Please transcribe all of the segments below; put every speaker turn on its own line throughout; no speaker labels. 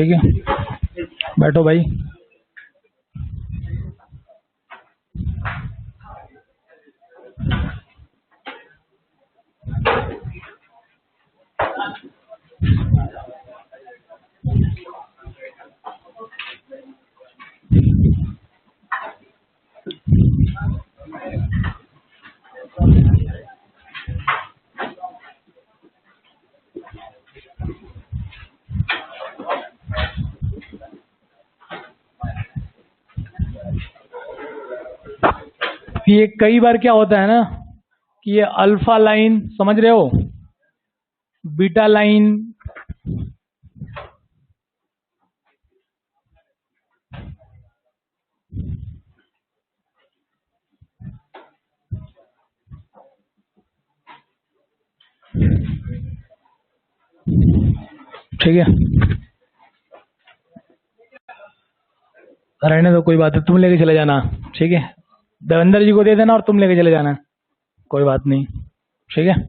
ठीक है, बैठो भाई। ये कई बार क्या होता है ना कि ये अल्फा लाइन, समझ रहे हो, बीटा लाइन, ठीक है, रहने दो, कोई बात है, तुम लेके चले जाना, ठीक है, देवेंद्र जी को दे देना और तुम लेके चले जाना, कोई बात नहीं, ठीक है।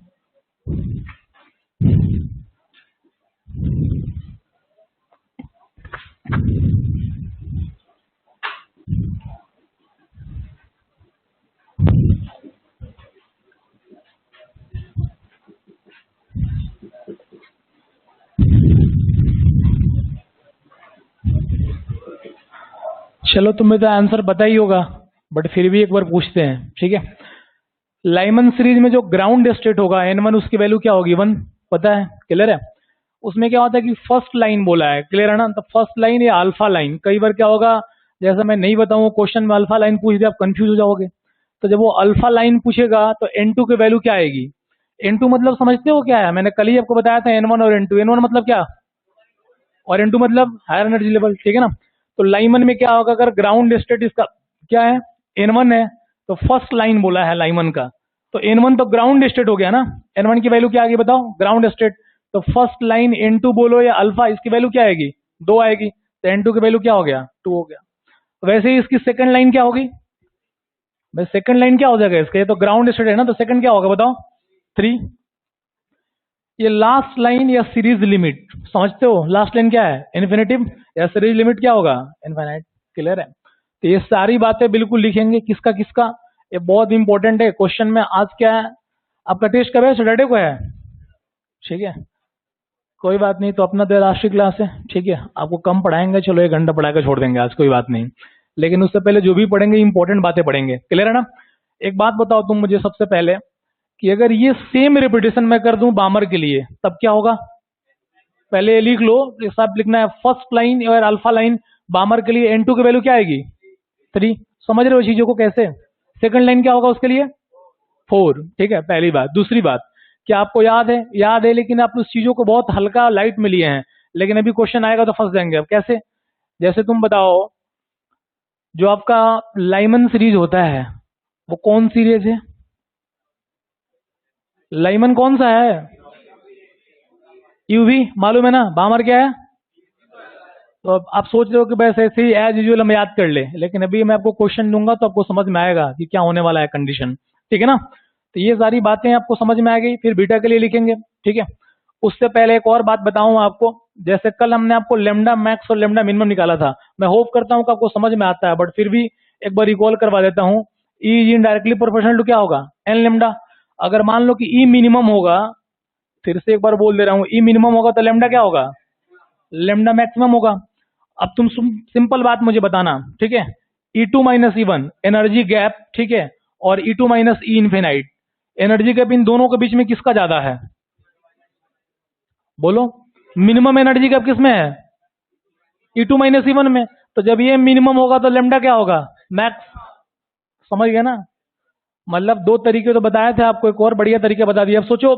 चलो, तुम्हें तो आंसर पता ही होगा, बट फिर भी एक बार पूछते हैं, ठीक है। लाइमन सीरीज में जो ग्राउंड स्टेट होगा n1, उसकी वैल्यू क्या होगी? 1, पता है, क्लियर है। उसमें क्या होता है कि फर्स्ट लाइन बोला है, क्लियर है ना, तो फर्स्ट लाइन या अल्फा लाइन, कई बार क्या होगा, जैसा मैं नहीं बताऊँ क्वेश्चन में अल्फा लाइन पूछ दिया, आप कंफ्यूज हो जाओगे। तो जब वो अल्फा लाइन पूछेगा तो n2 की वैल्यू क्या आएगी? n2 मतलब समझते हो क्या है? मैंने कल ही आपको बताया था n1 और n2। n1 मतलब क्या और n2 मतलब हायर एनर्जी लेवल, ठीक है ना। तो लाइमन में क्या होगा, अगर ग्राउंड स्टेट इसका क्या है, n1 है, तो फर्स्ट लाइन बोला है लाइमन का, तो n1 तो ग्राउंड स्टेट हो गया ना, n1 की वैल्यू क्या आएगी बताओ, ग्राउंड स्टेट। तो फर्स्ट लाइन n2 बोलो या अल्फा, इसकी वैल्यू क्या आएगी? 2 आएगी, तो n2 की वैल्यू क्या हो गया? 2 हो गया। वैसे ही इसकी सेकंड लाइन क्या होगी भाई, सेकंड लाइन क्या हो जाएगा इसका, ये तो ग्राउंड स्टेट है ना, तो सेकंड क्या होगा बताओ? 3। ये लास्ट लाइन या सीरीज लिमिट, समझते हो लास्ट लाइन क्या है? इन्फिनिटिव, या सीरीज लिमिट क्या होगा? इनफाइनाइट, क्लियर है। तो ये सारी बातें बिल्कुल लिखेंगे, किसका किसका, ये बहुत इंपॉर्टेंट है। क्वेश्चन में आज क्या है, आपका टेस्ट कब है? सैटरडे को है, ठीक है, कोई बात नहीं, तो अपना तो राष्ट्रीय क्लास है, ठीक है, आपको कम पढ़ाएंगे, चलो 1 घंटा पढ़ा के छोड़ देंगे आज, कोई बात नहीं, लेकिन उससे पहले जो भी पढ़ेंगे इंपॉर्टेंट बातें पढ़ेंगे, क्लियर है ना। एक बात बताओ तुम मुझे सबसे पहले, कि अगर ये सेम रिपीटेशन मैं कर दूं बामर के लिए, तब क्या होगा? पहले ये लिख लो, ये सब लिखना है, फर्स्ट लाइन और अल्फा लाइन बामर के लिए n2 की वैल्यू क्या आएगी? 3। समझ रहे हो चीजों को कैसे? सेकंड लाइन क्या होगा उसके लिए? 4, ठीक है, पहली बात। दूसरी बात, क्या आपको याद है? याद है, लेकिन आप उस चीजों को बहुत हल्का लाइट में लिए हैं, लेकिन अभी क्वेश्चन आएगा तो फंस जाएंगे। अब कैसे? जैसे तुम बताओ, जो आपका लाइमन सीरीज होता है वो कौन सीरीज है? लाइमन कौन सा है? यूवी, मालूम है ना। बामर क्या है? तो अब आप सोच रहे हो कि बस ऐसे ही एज यूजुअल हम याद कर ले, लेकिन अभी मैं आपको क्वेश्चन दूंगा तो आपको समझ में आएगा कि क्या होने वाला है कंडीशन, ठीक है ना। तो ये सारी बातें आपको समझ में आ गई, फिर बीटा के लिए लिखेंगे, ठीक है। उससे पहले एक और बात बताऊं आपको, जैसे कल हमने आपको लेमडा मैक्स और लेमडा मिनिमम निकाला था, मैं होप करता हूं कि आपको समझ में आता है, बट फिर भी एक बार रिकॉल करवा देता हूं। E is indirectly proportional to क्या होगा? N lambda. अगर मान लो कि ई मिनिमम होगा, फिर से एक बार बोल दे रहा हूं, ई मिनिमम होगा तो लेमडा क्या होगा? लेमडा मैक्सिमम होगा। अब तुम सिंपल बात मुझे बताना, ठीक है, E2 minus E1 energy gap, ठीक है, और E2 माइनस ई इनफिनाइट एनर्जी गैप, इन दोनों के बीच में किसका ज्यादा है? बोलो, मिनिमम एनर्जी गैप किसमें है? E2 माइनस E1 में। तो जब ये मिनिमम होगा तो लेमडा क्या होगा? मैक्स। समझ गए ना? मतलब 2 तरीके तो बताए थे आपको, एक और बढ़िया तरीके बता दिए। अब सोचो,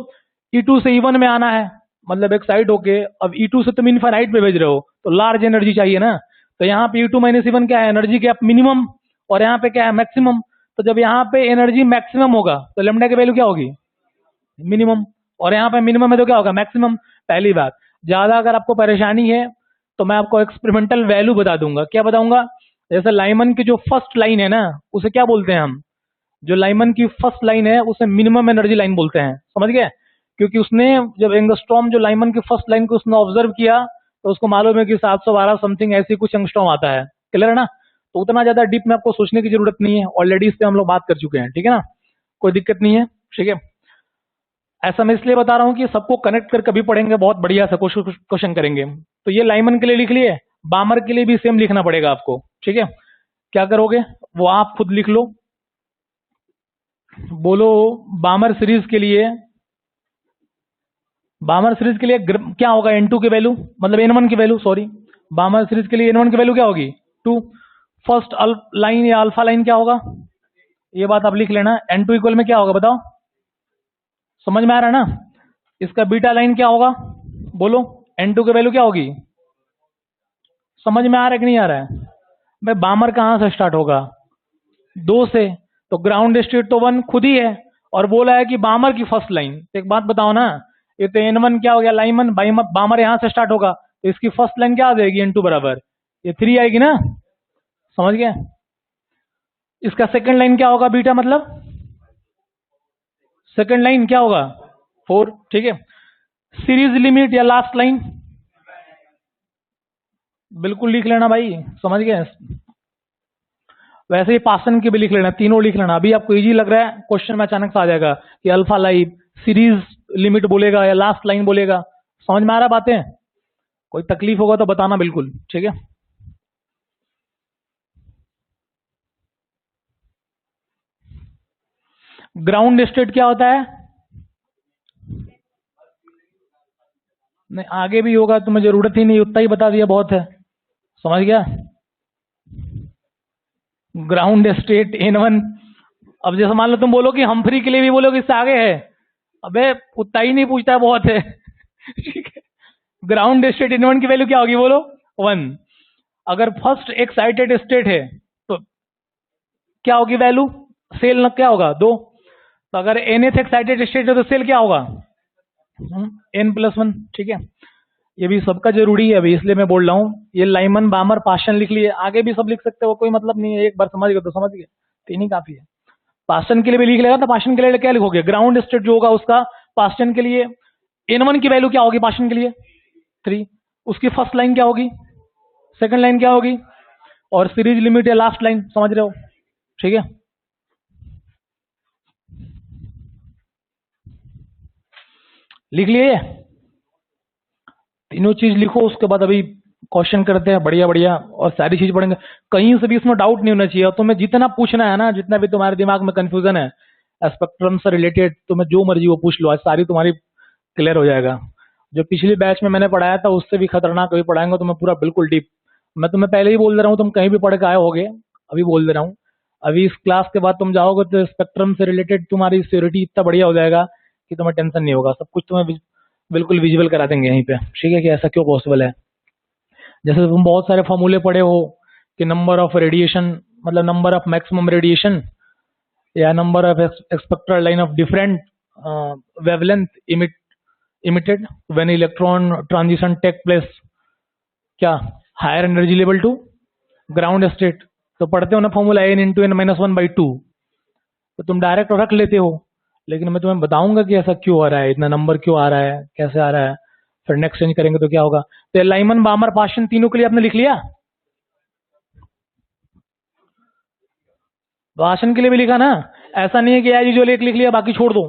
E2 से E1 में आना है, मतलब एक साइड होके, अब E2 से तुम इनफाइनाइट पे भेज रहे हो, तो लार्ज एनर्जी चाहिए ना। तो यहाँ पे E2 माइनस E1 क्या है? एनर्जी गैप मिनिमम, और यहाँ पे क्या है? मैक्सिमम। तो जब यहाँ पे एनर्जी मैक्सिमम होगा तो लेमडा की वैल्यू क्या होगी? मिनिमम। और यहाँ पे मिनिमम है तो क्या होगा? मैक्सिमम। पहली बात, ज्यादा अगर आपको परेशानी है तो मैं आपको एक्सपेरिमेंटल वैल्यू बता दूंगा। क्या बताऊंगा? जैसे लाइमन की जो फर्स्ट लाइन है ना, उसे क्या बोलते हैं हम? जो लाइमन की फर्स्ट लाइन है उसे मिनिमम एनर्जी लाइन बोलते हैं, समझ गए? क्योंकि उसने जब एंगस्ट्रॉम जो लाइमन की फर्स्ट लाइन को उसने ऑब्जर्व किया, तो उसको मालूम है कि 712 समथिंग ऐसी कुछ एंगस्ट्रॉम आता है। क्लियर है ना? तो उतना ज्यादा डीप में आपको सोचने की जरूरत नहीं है, ऑलरेडी इस पे हम लोग बात कर चुके हैं। ठीक है ना? कोई दिक्कत नहीं है। ठीक है, ऐसा मैं इसलिए बता रहा हूँ कि सबको कनेक्ट कर कभी पढ़ेंगे, बहुत बढ़िया सा क्वेश्चन करेंगे। तो ये लाइमन के लिए लिख लिए, बामर के लिए भी सेम लिखना पड़ेगा आपको। ठीक है, क्या करोगे वो आप खुद लिख लो। बोलो बामर सीरीज के लिए, बामर सीरीज के लिए क्या होगा N2 की वैल्यू, मतलब N1 की वैल्यू, सॉरी, बामर सीरीज के लिए N1 की वैल्यू क्या होगी 2। फर्स्ट लाइन या अल्फा लाइन क्या होगा, ये बात आप लिख लेना। N2 इक्वल में क्या होगा बताओ, समझ में आ रहा है ना? इसका बीटा लाइन क्या होगा बोलो, N2 की वैल्यू क्या होगी, समझ में आ रहा है कि नहीं आ रहा है? भाई बामर कहाँ से स्टार्ट होगा, 2 से, तो ग्राउंड स्टेट तो 1 खुद ही है, और बोला है कि बामर की फर्स्ट लाइन। तो एक बात बताओ ना, ये तो N1 क्या हो गया, लाइमन बामर यहाँ से स्टार्ट होगा, तो इसकी फर्स्ट लाइन क्या आ जाएगी N2 बराबर, ये 3 आएगी ना, समझ गए? इसका सेकंड लाइन क्या होगा बीटा, मतलब सेकंड लाइन क्या होगा 4। ठीक है, सीरीज लिमिट या लास्ट लाइन बिल्कुल लिख लेना भाई, समझ गए? वैसे ही पासन की भी लिख लेना, तीनों लिख लेना। अभी आपको इजी लग रहा है, क्वेश्चन में अचानक से आ जाएगा कि अल्फा लाइन सीरीज लिमिट बोलेगा या लास्ट लाइन बोलेगा। समझ में आ रहा बातें? कोई तकलीफ होगा तो बताना बिल्कुल। ठीक है, ग्राउंड स्टेट क्या होता है, नहीं आगे भी होगा, तुम्हें जरूरत ही नहीं, उतना ही बता दिया बहुत है, समझ गया? ग्राउंड स्टेट N1, अब जैसे मान लो तुम बोलो कि हम्फ्री के लिए भी बोलो कि इससे आगे है, अबे उतना ही नहीं पूछता है, बहुत है। ठीक है, ग्राउंड स्टेट N1 की वैल्यू क्या होगी बोलो 1। अगर फर्स्ट एक्साइटेड स्टेट है तो क्या होगी वैल्यू, सेल क्या होगा 2। तो अगर nth एक्साइटेड स्टेट है तो सेल क्या होगा n+1। ठीक है, ये भी सबका जरूरी है अभी, इसलिए मैं बोल रहा हूँ। ये लाइमन बामर पाशन लिख लिए, आगे भी सब लिख सकते हो, कोई मतलब नहीं है, एक बार समझ गए तो समझ गए, तीन ही काफी है। पास्टन के लिए भी लिख लेगा, तो पास्टन के लिए क्या लिखोगे, ग्राउंड स्टेट जो होगा उसका पास्टन के लिए N1 की वैल्यू क्या होगी पास्टन के लिए 3, उसकी फर्स्ट लाइन क्या होगी, सेकंड लाइन क्या होगी, और सीरीज लिमिट या लास्ट लाइन, समझ रहे हो? ठीक है, लिख लिए, तीनों चीज लिखो, उसके बाद अभी क्वेश्चन करते हैं बढ़िया बढ़िया, और सारी चीज पढ़ेंगे, कहीं से भी इसमें डाउट नहीं होना चाहिए। और तुम्हें जितना पूछना है ना, जितना भी तुम्हारे दिमाग में कंफ्यूजन है स्पेक्ट्रम से रिलेटेड, तुम्हें जो मर्जी वो पूछ लो, आज सारी तुम्हारी क्लियर हो जाएगा। जो पिछली बैच में मैंने पढ़ाया था उससे भी खतरनाक अभी पढ़ाएंगे तुम्हें, पूरा बिल्कुल डीप। मैं तुम्हें पहले ही बोल दे रहा हूँ, तुम कहीं भी पढ़ के आए होगे, अभी बोल दे रहा हूँ, अभी इस क्लास के बाद तुम जाओगे तो स्पेक्ट्रम से रिलेटेड तुम्हारी सिक्योरिटी इतना बढ़िया हो जाएगा कि तुम्हें टेंशन नहीं होगा, सब कुछ तुम्हें बिल्कुल विजुअल करा देंगे यहीं पे। ठीक है, कि ऐसा क्यों पॉसिबल है। जैसे तुम बहुत सारे फॉर्मूले पढ़े हो कि नंबर ऑफ रेडिएशन, मतलब नंबर ऑफ मैक्सिमम रेडिएशन, या number of expected line of different wavelength emitted when electron transition take place, क्या higher energy level to ground state. तो पढ़ते हो ना फॉर्मूला n×n-1/2, तो तुम डायरेक्ट रख लेते हो, लेकिन मैं तुम्हें बताऊंगा कि ऐसा क्यों आ रहा है, इतना नंबर क्यों आ रहा है, कैसे आ रहा है, फिर नेक्स्ट चेंज करेंगे तो क्या होगा। तो लाइमन बामर पाशन तीनों के लिए आपने लिख लिया, भाषण के लिए भी लिखा ना, ऐसा नहीं है कि यार जो लिख लिया बाकी छोड़ दो।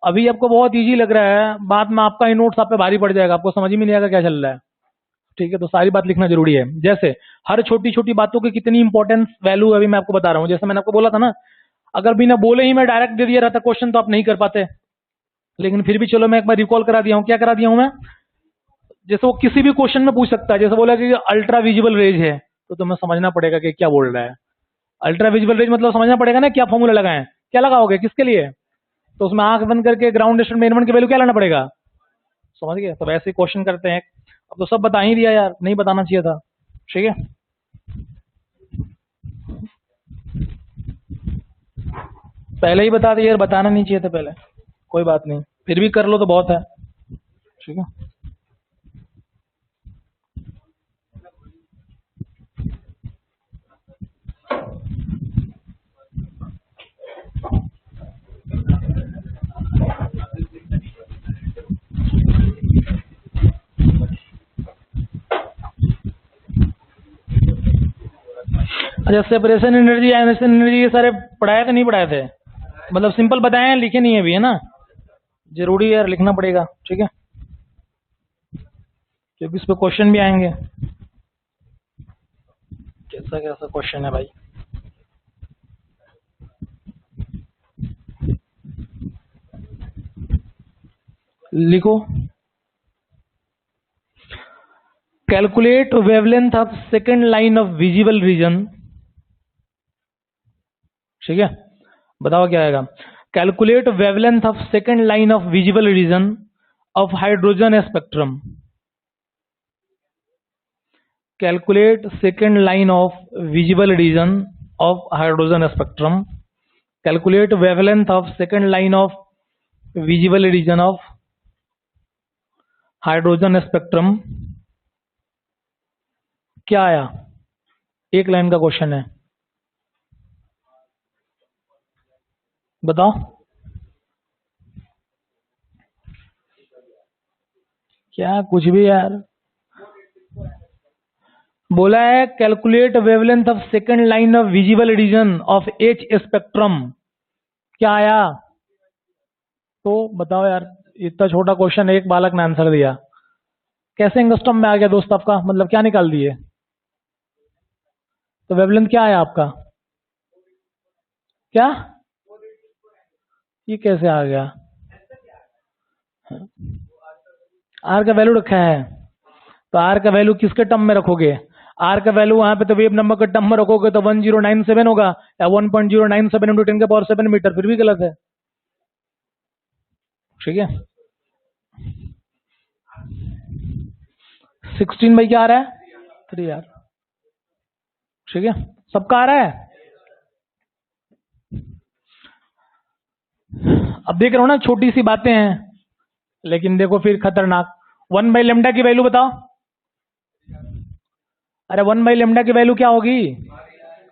अभी आपको बहुत इजी लग रहा है, बाद में आपका ही नोट्स आप पे भारी पड़ जाएगा, आपको समझ ही में नहीं आएगा क्या चल रहा है। ठीक है, तो सारी बात लिखना जरूरी है। जैसे हर छोटी छोटी बातों की कितनी इंपॉर्टेंस वैल्यू अभी मैं आपको बता रहा हूँ। जैसे मैंने आपको बोला था ना, अगर बिना बोले ही मैं डायरेक्ट दे दिया रहता क्वेश्चन तो आप नहीं कर पाते, लेकिन फिर भी चलो मैं एक बार रिकॉल करा दिया हूँ। क्या करा दिया हूँ मैं, जैसे वो किसी भी क्वेश्चन में पूछ सकता है, जैसे बोला कि अल्ट्रा विजिबल रेज है, तो तुम्हें समझना पड़ेगा कि क्या बोल रहा है। अल्ट्रा विजिबल रेज मतलब समझना पड़ेगा ना क्या फॉर्मूला लगाएं, क्या लगाओगे किसके लिए, तो उसमें आंख बंद करके ग्राउंड स्टेट में N1 की वैल्यू क्या लाना पड़ेगा, समझ गए? तो वैसे क्वेश्चन करते हैं। अब तो सब बता ही दिया यार, नहीं बताना चाहिए था। ठीक है, पहले ही बता दिया यार, बताना नहीं चाहिए था पहले, कोई बात नहीं, फिर भी कर लो तो बहुत है। ठीक है। अच्छा, सेपरेशन एनर्जी, आयनेशन एनर्जी, ये सारे पढ़ाए थे नहीं पढ़ाए थे? मतलब सिंपल बताए हैं, लिखे नहीं है अभी, है ना? जरूरी है, लिखना पड़ेगा, ठीक है, क्योंकि इस पे क्वेश्चन भी आएंगे। कैसा कैसा क्वेश्चन है भाई? लिखो, calculate wavelength of second line of visible region. ठीक है, बताओ क्या आएगा? Calculate wavelength of second line of visible region of hydrogen spectrum. Calculate second line of visible region of hydrogen spectrum. Calculate wavelength of second line of visible region of hydrogen spectrum. क्या आया? एक line का question है, बताओ क्या? कुछ भी यार। बोला है calculate wavelength of second line of visible region of H spectrum. क्या आया? तो बताओ यार, इतना छोटा क्वेश्चन एक बालक ने आंसर दिया, कैसे एंगस्ट्रॉम में आ गया दोस्त आपका? मतलब क्या निकाल दिए? तो वेवलेंथ क्या आया आपका? क्या? ये कैसे आ गया? आर का वैल्यू रखा है, तो आर का वैल्यू किसके टर्म में रखोगे? आर का वैल्यू वहां पे तो वेव नंबर के टर्म में रखोगे तो 1097 होगा, या 1.097 इंटू 10 की पावर 7 मीटर, फिर भी गलत है। ठीक है, 16 भाई क्या आ रहा है? 3 यार। ठीक है, सबका आ रहा है? अब देख रहे हो ना, छोटी सी बातें हैं लेकिन देखो फिर खतरनाक। 1/λ की वैल्यू बताओ। अरे 1/λ की वैल्यू क्या होगी?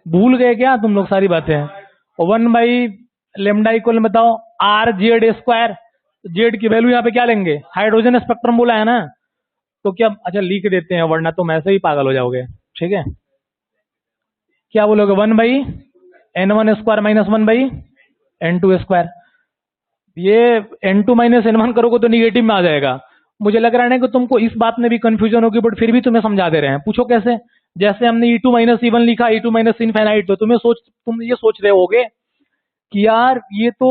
भूल गए क्या तुम लोग सारी बातें? और 1/λ इक्वल बताओ आर जेड स्क्वायर। जेड की वैल्यू यहाँ पे क्या लेंगे? हाइड्रोजन स्पेक्ट्रम बोला है ना, तो क्या? अच्छा लिख देते हैं, वरना तुम ऐसे ही पागल हो जाओगे। ठीक है, क्या बोलोगे? 1/N1 square minus 1/N2 square. ये N2 - N1 करोगे तो निगेटिव में आ जाएगा। मुझे लग रहा है ना कि तुमको इस बात में भी कंफ्यूजन होगी, बट फिर भी तुम्हें समझा दे रहे हैं। पूछो कैसे? जैसे हमने E2 - E1 लिखा, E2 - इनफाइनाइट, तो तुम ये सोच रहे होगे कि यार ये तो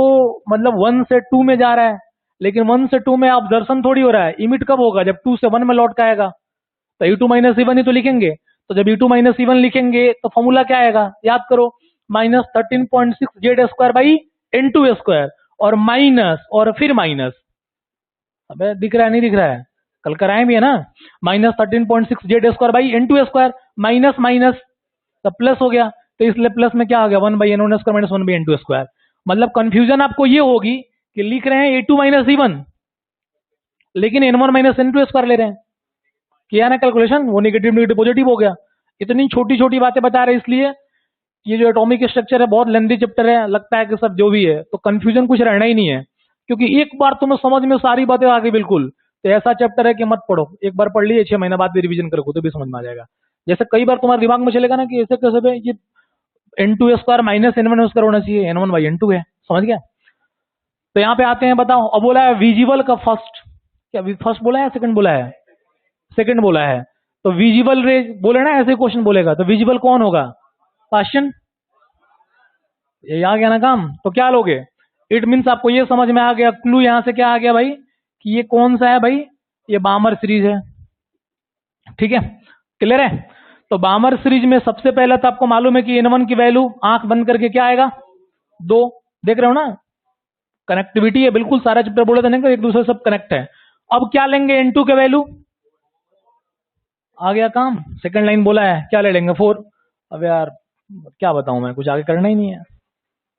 मतलब 1 से 2 में जा रहा है, लेकिन 1 से 2 में ऑब्जर्वेशन थोड़ी हो रहा है। इमिट कब होगा? जब 2 से 1 में लौट के आएगा, तो E2 - E1 ही तो लिखेंगे। तो जब E2 - E1 लिखेंगे तो फॉर्मूला क्या आएगा? याद करो, -13.6 Z² / N2 स्क्वायर, और माइनस और फिर माइनस। अबे दिख रहा है नहीं दिख रहा है? कल कराए भी है ना, -13.6 Z² / N2 square, minus minus तो प्लस हो गया, तो इसलिए प्लस में क्या आ गया? 1/N1 square minus 1/N2 square. मतलब कंफ्यूजन आपको ये होगी कि लिख रहे हैं A2 - E1 लेकिन N1 - N2 स्क्वायर ले रहे हैं। किया ना कैलकुलेशन, वो नेगेटिव नेगेटिव पॉजिटिव हो गया। इतनी छोटी छोटी बातें बता रहे हैं, इसलिए ये जो एटॉमिक स्ट्रक्चर है बहुत लेंथी चैप्टर है, लगता है कि सब जो भी है, तो कंफ्यूजन कुछ रहना ही नहीं है, क्योंकि एक बार तुम्हें समझ में सारी बातें आ गई बिल्कुल, तो ऐसा चैप्टर है कि मत पढ़ो। एक बार पढ़ लिए, 6 महीना बाद भी रिवीजन करो तो भी समझ में आ जाएगा। जैसे कई बार तुम्हारे दिमाग में चलेगा ना कि ऐसे कैसे पे ये N2 square minus N1 square होना चाहिए, N1/N2 है, समझ गया? तो यहाँ पे आते हैं, बताओ। अब बोला है विजिबल का फर्स्ट, क्या फर्स्ट बोला है सेकंड बोला है? सेकंड बोला है, तो विजिबल रेज बोले ना, ऐसे क्वेश्चन बोलेगा तो विजिबल कौन होगा? क्वेश्चन ये आ गया ना काम, तो क्या लोगे? इट मीन्स आपको ये समझ में आ गया, क्लू यहां से क्या आ गया भाई, कि ये कौन सा है भाई? ये बामर सीरीज है। ठीक है, क्लियर है? तो बामर सीरीज में सबसे पहले तो आपको मालूम है कि N1 की वैल्यू आंख बंद करके क्या आएगा? 2। देख रहे हो ना, कनेक्टिविटी है बिल्कुल, सारा चैप्टर बोले थे ना एक दूसरे से सब कनेक्ट है। अब क्या लेंगे? N2 के वैल्यू आ गया काम, सेकंड लाइन बोला है, क्या ले लेंगे? 4। अब यार क्या बताऊं मैं, कुछ आगे करना ही नहीं है।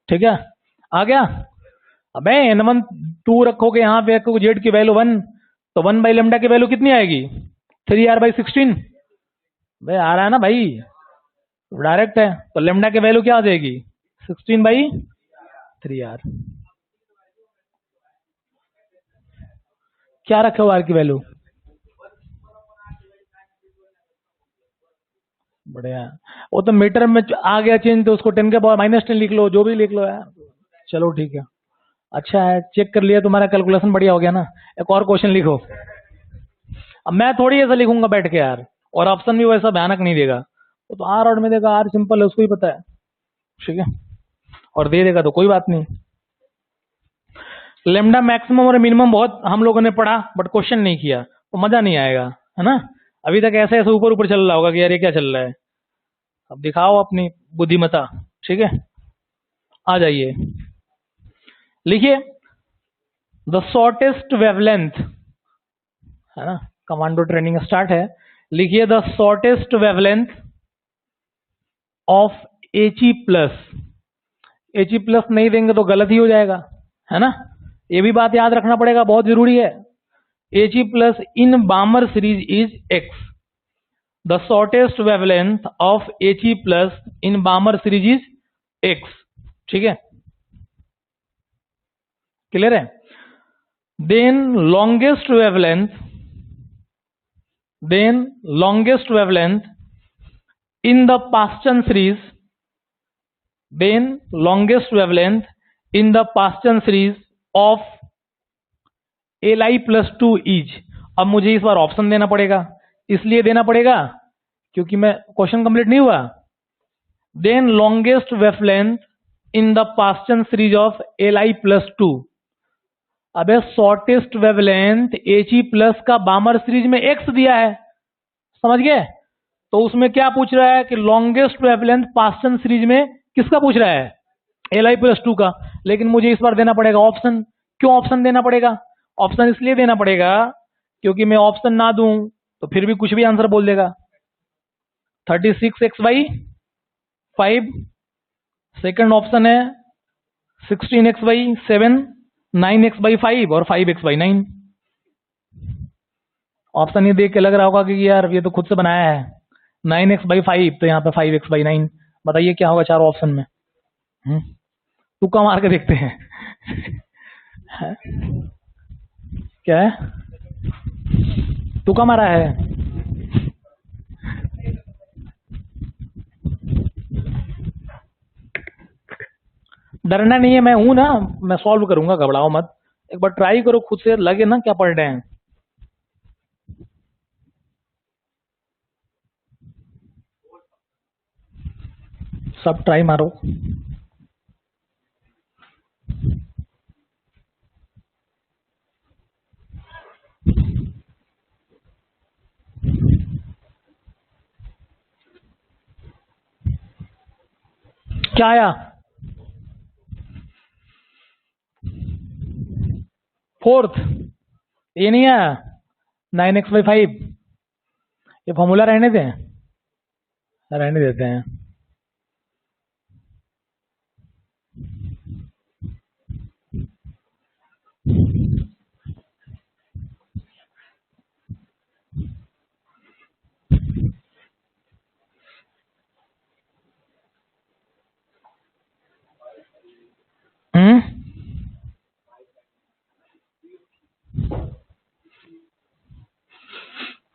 ठीक है, आ गया। अबे N1 2 रखोगे यहाँ पे, जेड की वैल्यू 1, तो 1/λ की वैल्यू कितनी आएगी? 3R/16। भाई आ रहा है ना भाई, डायरेक्ट है, तो लेमडा की वैल्यू क्या आ जाएगी? 16/3R। क्या रखे हो आर की वैल्यू? बढ़िया। वो तो मीटर में आ गया चेंज, तो उसको 10 के पावर -10 लिख लो, जो भी लिख लो यार। चलो ठीक है, अच्छा है, चेक कर लिया, तुम्हारा कैलकुलेशन बढ़िया हो गया ना। एक और क्वेश्चन लिखो। अब मैं थोड़ी ऐसा लिखूंगा बैठ के यार, और ऑप्शन भी वैसा भयानक नहीं देगा। वो तो आर और में देगा, आर सिंपल है, उसको ही पता है, ठीक है, और दे देगा तो कोई बात नहीं। लेमडा मैक्सिमम और मिनिमम बहुत हम लोगों ने पढ़ा, बट क्वेश्चन नहीं किया तो मजा नहीं आएगा, है ना। अभी तक ऐसे ऐसे ऊपर ऊपर चल रहा होगा कि यार ये क्या चल रहा है। अब दिखाओ अपनी बुद्धिमत्ता, ठीक है। आ जाइए, लिखिए द शॉर्टेस्ट वेवलेंथ, है ना, कमांडो ट्रेनिंग स्टार्ट है। लिखिए the shortest wavelength of He+। He+ नहीं देंगे तो गलत ही हो जाएगा, है ना। ये भी बात याद रखना पड़ेगा, बहुत जरूरी है। He+ in Balmer series is X। The shortest wavelength of He+ in Balmer series is X, ठीक है, क्लियर है। Then longest wavelength in the Paschen series, of Li+2 is. अब मुझे इस बार ऑप्शन देना पड़ेगा, इसलिए देना पड़ेगा क्योंकि मैं क्वेश्चन कंप्लीट नहीं हुआ। Then longest wavelength in the Paschen series of Li+2। अब शॉर्टेस्ट वेवलेंथ He+ का बामर सीरीज में X दिया है, समझ गए। तो उसमें क्या पूछ रहा है कि लॉन्गेस्ट वेवलेंथ पास्चन सीरीज में किसका पूछ रहा है, Li+2 का। लेकिन मुझे इस बार देना पड़ेगा ऑप्शन। क्यों ऑप्शन देना पड़ेगा? ऑप्शन इसलिए देना पड़ेगा क्योंकि मैं ऑप्शन ना दूं तो फिर भी कुछ भी आंसर बोल देगा। 36x/5, सेकंड ऑप्शन है 16x/7, 9x/5 और 5x/9। ऑप्शन ये देख के लग रहा होगा कि यार ये तो खुद से बनाया है। 9x/5 तो यहाँ पे 5x/9। बताइए क्या होगा चारों ऑप्शन में। तुक्का मार के देखते हैं। है? क्या है? तुक्का मारा है। डरना नहीं है, मैं हूं ना, मैं सॉल्व करूंगा, घबराओ मत। एक बार ट्राई करो, खुद से लगे ना क्या पढ़ रहे हैं। सब ट्राई मारो। क्या आया? 4th ये नहीं आया। 9x/5 ये फॉर्मूला रहने दें, रहने देते हैं।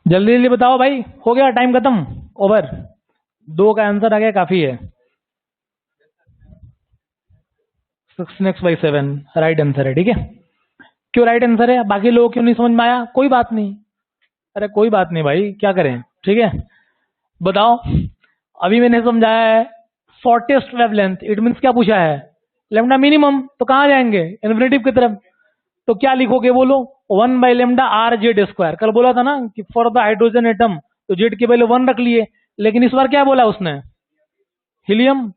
जल्दी जल्दी बताओ भाई, हो गया टाइम खत्म, ओवर। 2 का आंसर आ गया, काफी है। 16x/7 राइट आंसर है, ठीक है। क्यों राइट आंसर है? बाकी लोगों क्यों नहीं समझ में आया? कोई बात नहीं, अरे कोई बात नहीं भाई, क्या करें, ठीक है। बताओ, अभी मैंने समझाया है शॉर्टेस्ट वेवलेंथ, इट मींस क्या पूछा है, लेमडा मिनिमम। तो कहाँ जाएंगे? इन्फिनिटिव की तरफ। तो क्या लिखोगे बोलो? 1/λ/r(z²). कल बोला था ना कि फॉर द हाइड्रोजन एटम तो जेड के पहले 1 रख लिए, लेकिन इस बार क्या बोला उसने? हीलियम।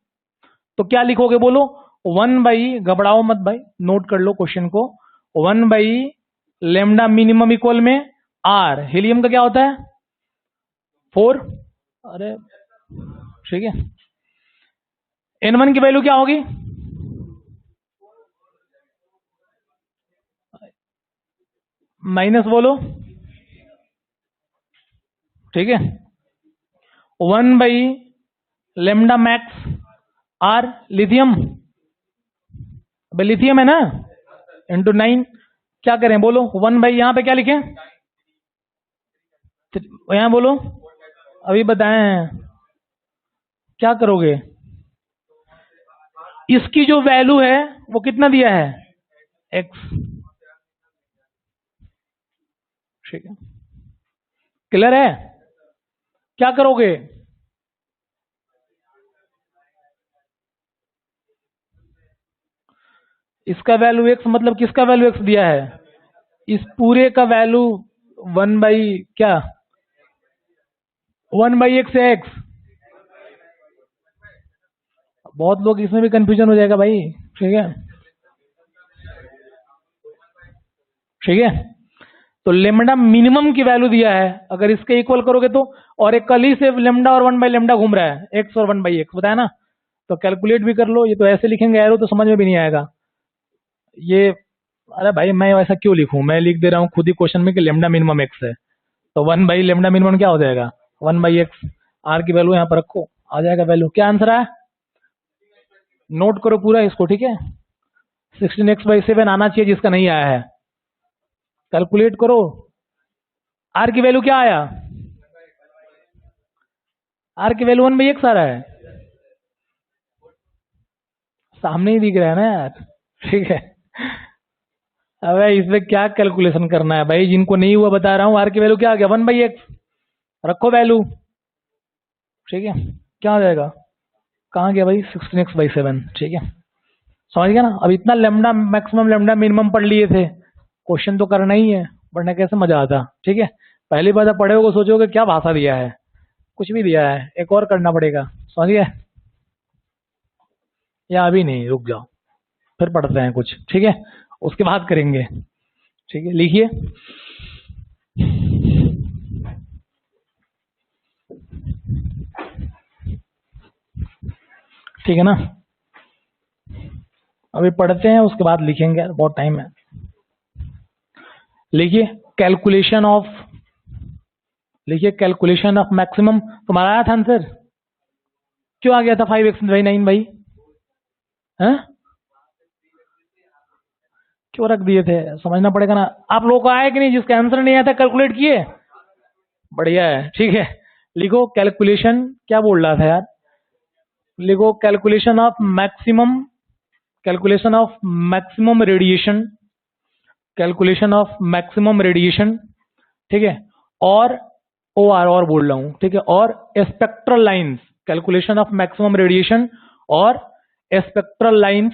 तो क्या लिखोगे बोलो? 1/, घबराओ मत भाई, नोट कर लो क्वेश्चन को। 1/λ मिनिमम इक्वल में r, हीलियम का क्या होता है? 4। अरे ठीक है। N1 की वैल्यू क्या होगी? माइनस बोलो, ठीक है। 1/λ मैक्स r लिथियम, लिथियम है ना, इंटू 9। क्या करें बोलो? 1/, यहां पे क्या लिखें? यहां बोलो, अभी बताए हैं। क्या करोगे? इसकी जो वैल्यू है वो कितना दिया है? x। ठीक है, क्लियर है? क्या करोगे? इसका वैल्यू x मतलब किसका वैल्यू x दिया है? इस पूरे का वैल्यू 1 बाई क्या? 1 बाई एक्स है x। बहुत लोग इसमें भी कंफ्यूजन हो जाएगा भाई। ठीक है, ठीक है। तो लेमडा मिनिमम की वैल्यू दिया है, अगर इसके इक्वल करोगे तो, और एक कल ही से लेमडा और 1 बाई लेमडा घूम रहा है, x और 1 बाई एक्स, बताया ना? तो कैलकुलेट भी कर लो। ये तो ऐसे लिखेंगे एरो तो समझ में भी नहीं आएगा ये। अरे भाई मैं ऐसा क्यों लिखूं, मैं लिख दे रहा हूँ खुद ही क्वेश्चन में कि लेमडा मिनिमम x है, तो 1 बाई लेमडा मिनिमम क्या हो जाएगा? 1 बाई एक्स। आर की वैल्यू यहाँ पर रखो, आ जाएगा वैल्यू। क्या आंसर है? नोट करो पूरा इसको, ठीक है? 16x/7 आना चाहिए, जिसका नहीं आया है कैलकुलेट करो। आर की वैल्यू क्या आया? आर की वैल्यू 1 बाई एक्स आ रहा है, सामने ही दिख रहा है ना यार। ठीक है, अबे इसमें क्या कैलकुलेशन करना है भाई, जिनको नहीं हुआ बता रहा हूँ। आर की वैल्यू क्या आ गया? 1 बाई एक्स, रखो वैल्यू। ठीक है, क्या आ जाएगा? कहाँ गया भाई? 16x/7। ठीक है, समझ गया ना? अब इतना लेमडा मैक्सिमम लेमडा मिनिमम पढ़ लिए थे, क्वेश्चन तो करना ही है, वरना कैसे मजा आता। ठीक है, पहली बार जब पढ़े हो सोचोगे क्या भाषा दिया है, कुछ भी दिया है, एक और करना पड़ेगा। समझ गए? या अभी नहीं, रुक जाओ, फिर पढ़ते हैं कुछ। ठीक है, उसके बाद करेंगे। ठीक है, लिखिए। ठीक है ना, अभी पढ़ते हैं उसके बाद लिखेंगे, बहुत टाइम है। लिखिए कैलकुलेशन ऑफ, लिखिए कैलकुलेशन ऑफ मैक्सिमम। तुम्हारा आया था आंसर? क्यों आ गया था 5x/9 भाई? हैं? क्यों रख दिए थे? समझना पड़ेगा ना। आप लोगों को आया कि नहीं? जिसका आंसर नहीं आया था कैलकुलेट किए? बढ़िया है, ठीक है। लिखो कैलकुलेशन, क्या बोल रहा था यार? लिखो calculation of maximum, calculation of maximum radiation, calculation of maximum radiation. ठीक है, और ओ आर और बोल रहा हूं, ठीक है, और spectral lines, calculation of maximum radiation और स्पेक्ट्रल लाइंस।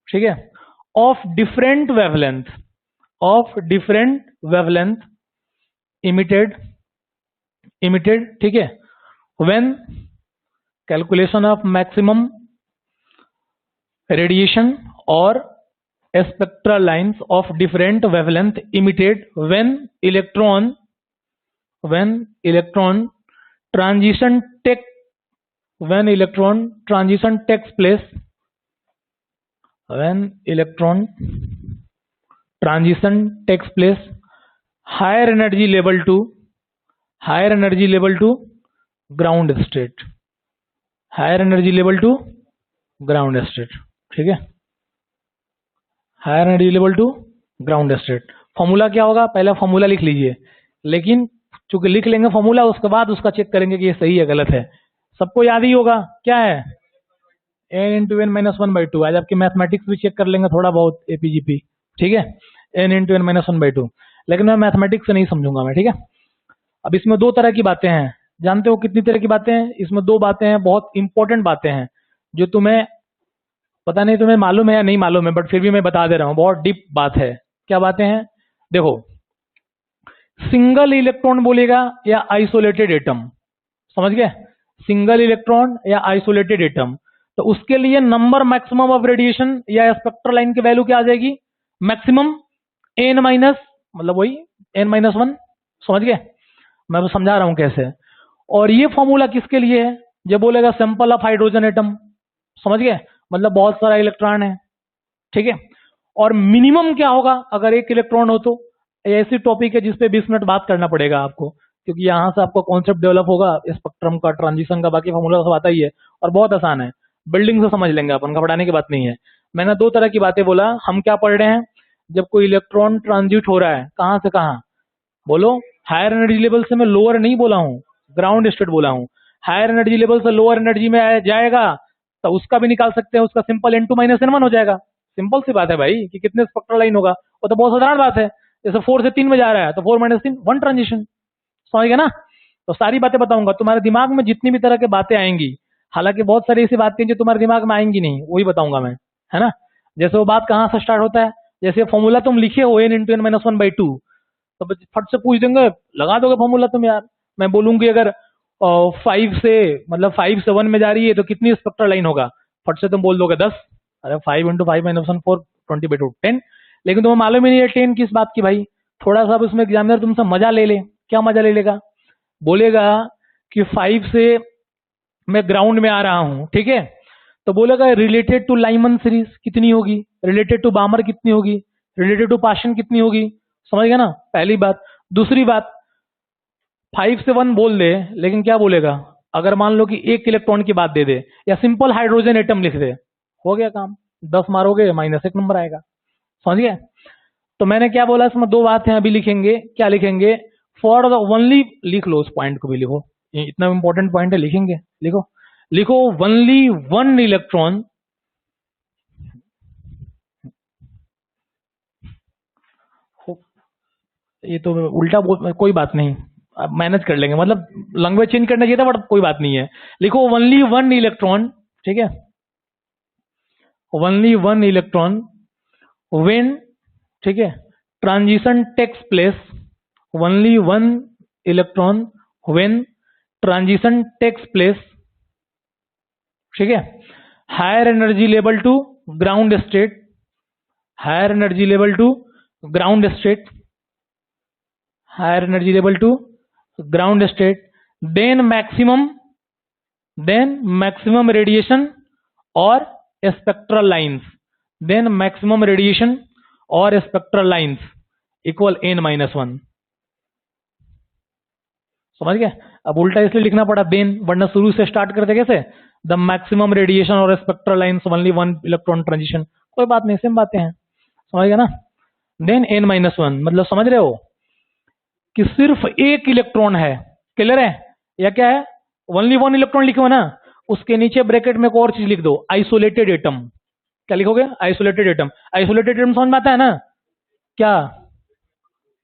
ठीक है, of different wavelength, of different wavelength emitted, emitted. ठीक है, when calculation of maximum radiation और spectral lines of different wavelength emitted when electron transition take when electron transition takes place, when electron transition takes place higher energy level to, higher energy level to ground state, higher energy level to ground state। ठीक है, higher energy level to ground state. Formula क्या होगा? पहले formula लिख लीजिए, लेकिन चूंकि लिख लेंगे फॉर्मूला, उसके बाद उसका चेक करेंगे कि ये सही है गलत है। सबको याद ही होगा, क्या है? n into N minus 1/2। आज आपकी मैथमेटिक्स भी चेक कर लेंगे थोड़ा बहुत, एपीजीपी। ठीक है, n इंटू एन माइनस 1/2, लेकिन मैं मैथमेटिक्स से नहीं समझूंगा मैं। ठीक है, अब इसमें दो तरह की बातें हैं, जानते हो कितनी तरह की बातें हैं? इसमें दो बातें हैं, बहुत इंपॉर्टेंट बातें हैं, जो तुम्हें पता नहीं तुम्हें मालूम है या नहीं मालूम है, बट फिर भी मैं बता दे रहा हूं, बहुत डीप बात है। क्या बातें हैं? देखो, सिंगल इलेक्ट्रॉन बोलेगा या आइसोलेटेड एटम, समझ गए? सिंगल इलेक्ट्रॉन या आइसोलेटेड एटम, तो उसके लिए नंबर मैक्सिमम ऑफ रेडिएशन या स्पेक्ट्रल लाइन की वैल्यू क्या आ जाएगी? मैक्सिमम n माइनस, मतलब वही n-1। समझ गए? मैं समझा रहा हूं कैसे। और ये फॉर्मूला किसके लिए है? जब बोलेगा सैंपल ऑफ हाइड्रोजन एटम, समझ गए? मतलब बहुत सारा इलेक्ट्रॉन है। ठीक है, और मिनिमम क्या होगा अगर एक इलेक्ट्रॉन हो तो? ऐसी टॉपिक है जिसपे 20 मिनट बात करना पड़ेगा आपको, क्योंकि यहां से आपको कॉन्सेप्ट डेवलप होगा स्पेक्ट्रम का, ट्रांजिशन का, बाकी फॉर्मूला सब आता ही है और बहुत आसान है, बिल्डिंग से समझ लेंगे अपन, घबराने की बात नहीं है। मैंने दो तरह की बातें बोला। हम क्या पढ़ रहे हैं? जब कोई इलेक्ट्रॉन ट्रांजिट हो रहा है, कहां से कहां? बोलो। हायर एनर्जी लेवल से मैं लोअर नहीं बोला हूं, ग्राउंड स्टेट बोला हूं। हायर एनर्जी लेवल से लोअर एनर्जी में जाएगा तो उसका भी निकाल सकते हैं, उसका सिंपल N2 - N1 हो जाएगा। सिंपल सी बात है भाई कि कितने स्पेक्ट्रल लाइन होगा, वो तो बहुत साधारण बात है। जैसे 4 से 3 में जा रहा है तो 4 - 3 1 ट्रांजिशन, समझ गया ना। तो सारी बातें बताऊंगा, तुम्हारे दिमाग में जितनी भी तरह की बातें आएंगी, हालांकि बहुत सारी ऐसी बातें जो तुम्हारे दिमाग में आएंगी नहीं, वही बताऊंगा मैं, है ना। जैसे वो बात कहाँ से स्टार्ट होता है, जैसे फॉर्मूला तुम लिखे हो n × n - 1/2, तो फट से पूछ देंगे, लगा दोगे फॉर्मूला तुम यार। मैं बोलूंगी अगर 5 से मतलब 5 से 1 में जा रही है तो कितनी स्पेक्ट्रल लाइन होगा, फट से तुम बोल दोगे 10। अरे 5 × 5 - 1 4 20/2 10। लेकिन तुम्हें मालूम ही नहीं है 10 किस बात की भाई। थोड़ा सा अब उसमें एग्जामिनर तुमसे मजा ले ले। क्या मजा ले लेगा, बोलेगा कि 5 से मैं ग्राउंड में आ रहा हूं, ठीक है, तो बोलेगा रिलेटेड टू लाइमन सीरीज कितनी होगी, रिलेटेड टू बामर कितनी होगी, रिलेटेड टू पाशन कितनी होगी, समझ गया ना, पहली बात। दूसरी बात, 5 से 1 बोल दे, लेकिन क्या बोलेगा, अगर मान लो कि 1 इलेक्ट्रॉन की बात दे दे या सिंपल हाइड्रोजन एटम लिख दे, हो गया काम, 10 मारोगे -1 नंबर आएगा, समझ गया। तो मैंने क्या बोला, इसमें दो बातें अभी लिखेंगे। क्या लिखेंगे, फॉर द ओनली, लिख लो उस पॉइंट को भी, लिखो, ये इतना इंपॉर्टेंट पॉइंट है, लिखेंगे, लिखो लिखो, ओनली 1 इलेक्ट्रॉन ये तो उल्टा बोल, कोई बात नहीं, अब मैनेज कर लेंगे, मतलब लैंग्वेज चेंज करना चाहिए था बट कोई बात नहीं है। लिखो ओनली 1 इलेक्ट्रॉन, ठीक है, ओनली 1 इलेक्ट्रॉन व्हेन, ठीक है, transition takes place, only 1 electron when transition takes place, ठीक है, higher energy level to ground state, higher energy level to ground state, higher energy level to ground state, then maximum radiation और spectral lines, then maximum radiation और spectral lines equal n - 1, समझ गया। अब उल्टा इसलिए लिखना पड़ा देन, वरना शुरू से स्टार्ट करते कैसे, द मैक्सिमम रेडिएशन और spectral lines only 1 electron transition, कोई बात नहीं, सेम बातें हैं, समझ गया ना। देन n - 1 मतलब समझ रहे हो कि सिर्फ एक इलेक्ट्रॉन है, क्लियर है, या क्या है, ओनली 1 इलेक्ट्रॉन लिखो ना, उसके नीचे ब्रैकेट में एक और चीज लिख दो, आइसोलेटेड एटम। क्या लिखोगे, आइसोलेटेड एटम। आइसोलेटेड एटम समझ में आता है ना, क्या,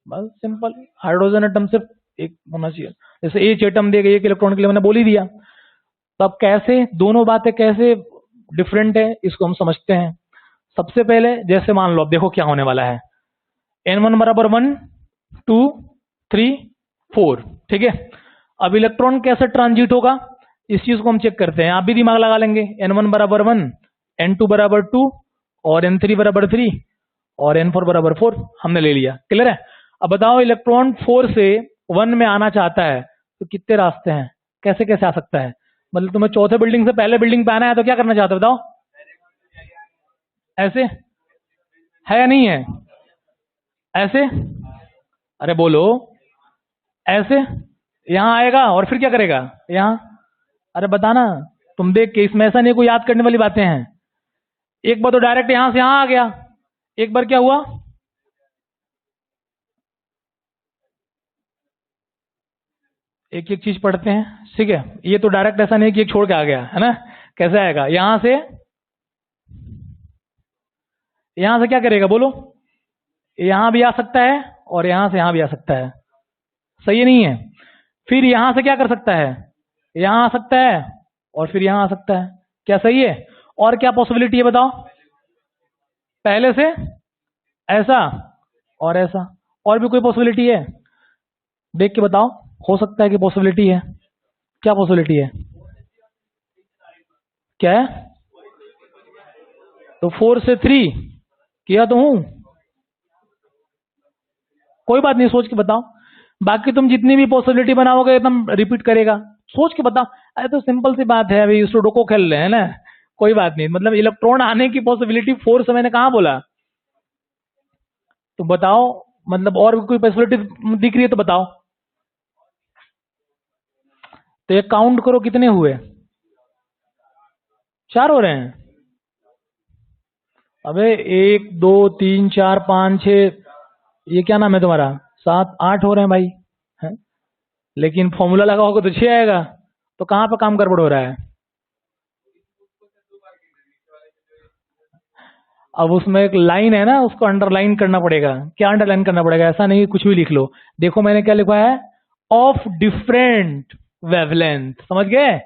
बस सिंपल, हाइड्रोजन एटम सिर्फ एक होना चाहिए। जैसे एच एटम देगा एक इलेक्ट्रॉन के लिए, मैंने बोल ही दिया। तब कैसे दोनों बातें कैसे डिफरेंट है, इसको हम समझते हैं। सबसे पहले जैसे मान लो, अब देखो क्या होने वाला है, n1 = 1 2 3 4, ठीक है। अब इलेक्ट्रॉन कैसे ट्रांजिट होगा, इस चीज को हम चेक करते हैं, आप भी दिमाग लगा लेंगे। n1 = 1, n2 = 2 और n3 = 3 और n4 = 4 हमने ले लिया, क्लियर है। अब बताओ इलेक्ट्रॉन 4 से 1 में आना चाहता है तो कितने रास्ते हैं, कैसे कैसे आ सकता है, मतलब तुम्हें चौथे बिल्डिंग से पहले बिल्डिंग पे आना है तो क्या करना चाहते हो बताओ, ऐसे है या नहीं है, ऐसे, अरे बोलो, ऐसे यहां आएगा और फिर क्या करेगा यहां, अरे बताना, तुम देख के, इसमें ऐसा नहीं कोई याद करने वाली बातें हैं। एक बार तो डायरेक्ट यहां से यहां आ गया, एक बार क्या हुआ, एक एक चीज पढ़ते हैं, ठीक है। ये तो डायरेक्ट ऐसा नहीं कि एक छोड़ के आ गया, है ना, कैसे आएगा, यहां से क्या करेगा बोलो, यहां भी आ सकता है और यहां से यहां भी आ सकता है, सही है नहीं है। फिर यहां से क्या कर सकता है, यहां आ सकता है और फिर यहां आ सकता है, क्या सही है। और क्या पॉसिबिलिटी है बताओ, पहले से ऐसा और ऐसा, और भी कोई पॉसिबिलिटी है, देख के बताओ, हो सकता है कि पॉसिबिलिटी है, क्या पॉसिबिलिटी है, क्या है, तो 4 से 3 किया तो हूं, कोई बात नहीं, सोच के बताओ। बाकी तुम जितनी भी पॉसिबिलिटी बनाओगे एकदम रिपीट करेगा, सोच के बताओ। अरे तो सिंपल सी बात है, अभी सुडोको खेल रहे हैं ना, कोई बात नहीं, मतलब इलेक्ट्रॉन आने की पॉसिबिलिटी 4 से मैंने कहा बोला, तो बताओ, मतलब और भी कोई पॉसिबिलिटी दिख रही है तो बताओ। तो ये काउंट करो कितने हुए, 4 हो रहे हैं। अबे 1 2 3 4 5 6, ये क्या नाम है तुम्हारा, 7 8 हो रहे हैं भाई, है? लेकिन फॉर्मूला लगाओगे तो 6 आएगा, तो कहाँ पे काम गड़बड़ हो रहा है? अब उसमें एक लाइन है ना, उसको अंडरलाइन करना पड़ेगा। क्या अंडरलाइन करना पड़ेगा? ऐसा नहीं कुछ भी लिख लो। देखो मैंने क्या लिखा है, ऑफ डिफरेंट वेवलेंथ। समझ गए?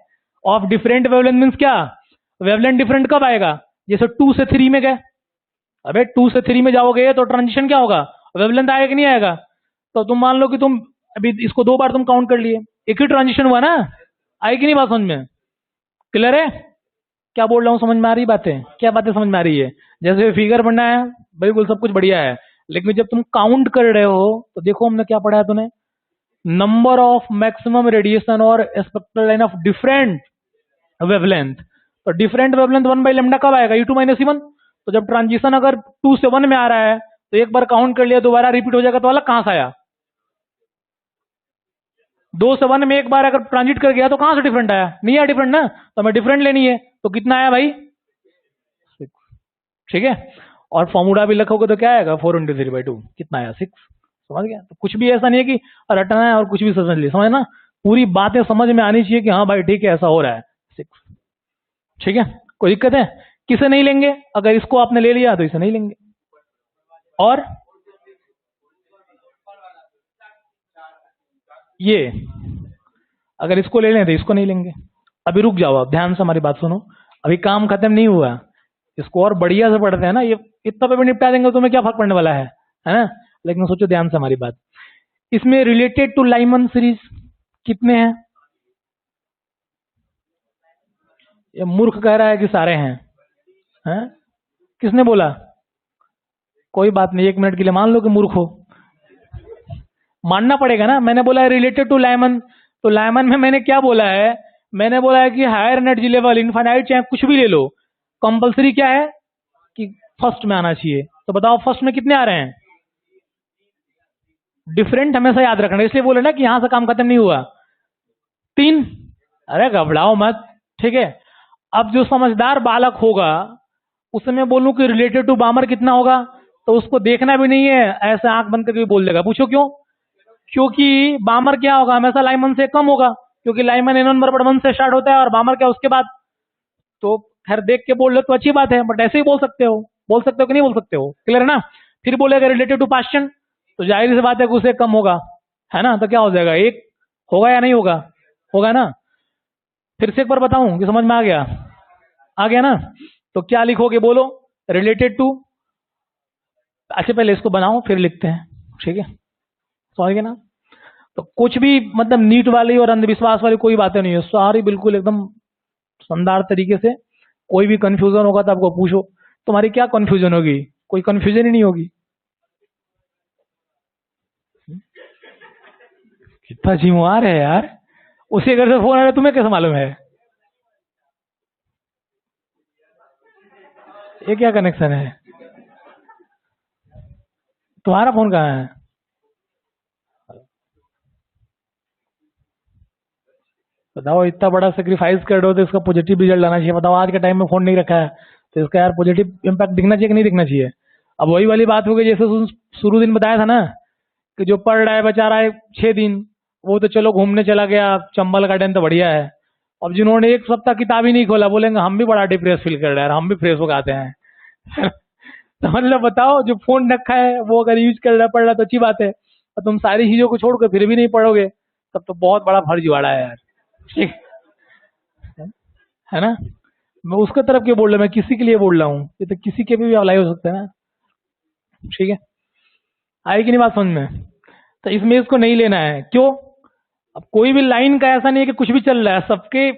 ऑफ डिफरेंट वेवलेंथ मीन्स क्या? वेवलेंथ डिफरेंट कब आएगा? जैसे 2 से 3 में गए, अबे 2 से 3 में जाओगे तो ट्रांजिशन क्या होगा? वेवलेंथ आएगा कि नहीं आएगा? तो तुम मान लो कि तुम अभी इसको 2 बार तुम काउंट कर लिए, एक ही ट्रांजिशन हुआ ना, आएगी नहीं बात समझ में? क्लियर है? क्या बोल रहा हूँ, समझ में आ रही बातें? क्या बातें समझ में आ रही है? जैसे फिगर बनना है, बिल्कुल सब कुछ बढ़िया है, लेकिन जब तुम काउंट कर रहे हो तो देखो हमने क्या पढ़ा है तूने, नंबर ऑफ मैक्सिमम रेडिएशन और spectral line of different wavelength. तो डिफरेंट वेवलेंथ 1/λ कब आएगा? E2 - E1। तो जब ट्रांजिशन अगर 2 से 1 में आ रहा है तो एक बार काउंट कर लिया, दोबारा रिपीट हो जाएगा तो अलग कहां से आया? 2 से 1 में एक बार अगर ट्रांजिट कर गया तो कहां से डिफरेंट आया? नहीं आया डिफरेंट ना, तो हमें डिफरेंट लेनी है। तो कितना आया भाई? 6। ठीक है, और फॉर्मूला भी लिखोगे तो क्या आएगा? 4 × 3/2 कितना आया? 6। समझ गया? तो कुछ भी ऐसा नहीं है कि रटना है और कुछ भी समझ लिया, समझ ना, पूरी बातें समझ में आनी चाहिए कि हाँ भाई ठीक है ऐसा हो रहा है। 6। ठीक है, कोई दिक्कत है? किसे नहीं लेंगे? अगर इसको आपने ले लिया तो इसे नहीं लेंगे। और ये अगर इसको ले लें तो इसको नहीं लेंगे। अभी रुक जाओ, आप ध्यान से हमारी बात सुनो, अभी काम खत्म नहीं हुआ, इसको और बढ़िया से पढ़ते हैं ना, ये इतना पे भी निपटा देंगे तो तुम्हें क्या फर्क पड़ने वाला है ना? लेकिन सोचो ध्यान से हमारी बात, इसमें रिलेटेड टू लाइमन सीरीज कितने हैं? ये मूर्ख कह रहा है कि सारे हैं? किसने बोला? कोई बात नहीं, 1 मिनट के लिए मान लो कि मूर्ख हो, मानना पड़ेगा ना। मैंने बोला है रिलेटेड टू लाइमन, तो लाइमन में मैंने क्या बोला है? मैंने बोला है कि हायर एनर्जी लेवल, इनफाइनाइट, चाहे कुछ भी ले लो, कंपलसरी क्या है कि फर्स्ट में आना चाहिए। तो बताओ फर्स्ट में कितने आ रहे हैं? डिफरेंट हमेशा याद रखना, इसलिए बोले ना कि यहां से काम खत्म नहीं हुआ। 3। अरे घबराओ मत, ठीक है। अब जो समझदार बालक होगा उसे मैं बोलूं कि रिलेटेड टू बामर कितना होगा, तो उसको देखना भी नहीं है, ऐसे आंख बंद करके भी बोल देगा। पूछो क्यों? क्योंकि बामर क्या होगा? हमेशा लाइमन से कम होगा, क्योंकि लाइमन N1/1 से स्टार्ट होता है और बामर क्या उसके बाद। तो खैर देख के बोल लो तो अच्छी बात है, बट ऐसे ही बोल सकते हो कि नहीं बोल सकते हो? क्लियर है ना? फिर बोलेगा रिलेटेड टू पास्चन, तो जाहिर सी बात है कि उससे कम होगा, है ना? तो क्या हो जाएगा? 1 होगा या नहीं होगा? होगा ना? फिर से एक बार बताऊं कि समझ में आ गया? आ गया ना? तो क्या लिखोगे बोलो? रिलेटेड टू, अच्छा पहले इसको बनाओ फिर लिखते हैं, ठीक है? समझ गए ना? तो कुछ भी मतलब नीट वाली और अंधविश्वास वाली कोई बातें नहीं है, सारी बिल्कुल एकदम शानदार तरीके से। कोई भी कंफ्यूजन होगा तो आपको पूछो। तुम्हारी क्या कंफ्यूजन होगी? कोई कंफ्यूजन ही नहीं होगी। कितना जिम्मेवार है यार, उसी घर से फोन आ रहा है, तुम्हें कैसे मालूम है? ये क्या कनेक्शन है? तुम्हारा फोन कहाँ है? बताओ, इतना बड़ा सेक्रीफाइस कर रहे हो तो इसका पॉजिटिव रिजल्ट आना चाहिए। बताओ, आज के टाइम में फोन नहीं रखा है तो इसका यार पॉजिटिव इम्पैक्ट दिखना चाहिए कि नहीं दिखना चाहिए? अब वही वाली बात हो गई, जैसे शुरू दिन बताया था ना कि जो पढ़ रहा है बेचारा है 6 दिन, वो तो चलो घूमने चला गया, चंबल गार्डन तो बढ़िया है। अब जिन्होंने 1 सप्ताह किताब ही नहीं खोला बोलेंगे हम भी बड़ा डिप्रेस फील कर रहे हैं, हम भी फ्रेश होकर आते हैं। तो मतलब बताओ, जो फोन रखा है वो अगर यूज कर रहा पढ़ रहा तो अच्छी बात है, और तुम सारी चीजों को छोड़कर फिर भी नहीं पढ़ोगे तब तो बहुत बड़ा फर्जीवाड़ा है यार। ठीक है ना? मैं उसके तरफ क्यों बोल रहा हूँ, मैं किसी के लिए बोल रहा हूँ, ये तो किसी के भी अप्लाई हो सकता है ना। ठीक है, आई कि नहीं बात समझ में? तो इसमें इसको नहीं लेना है, क्यों? अब कोई भी लाइन का ऐसा नहीं है कि कुछ भी चल रहा है, सबके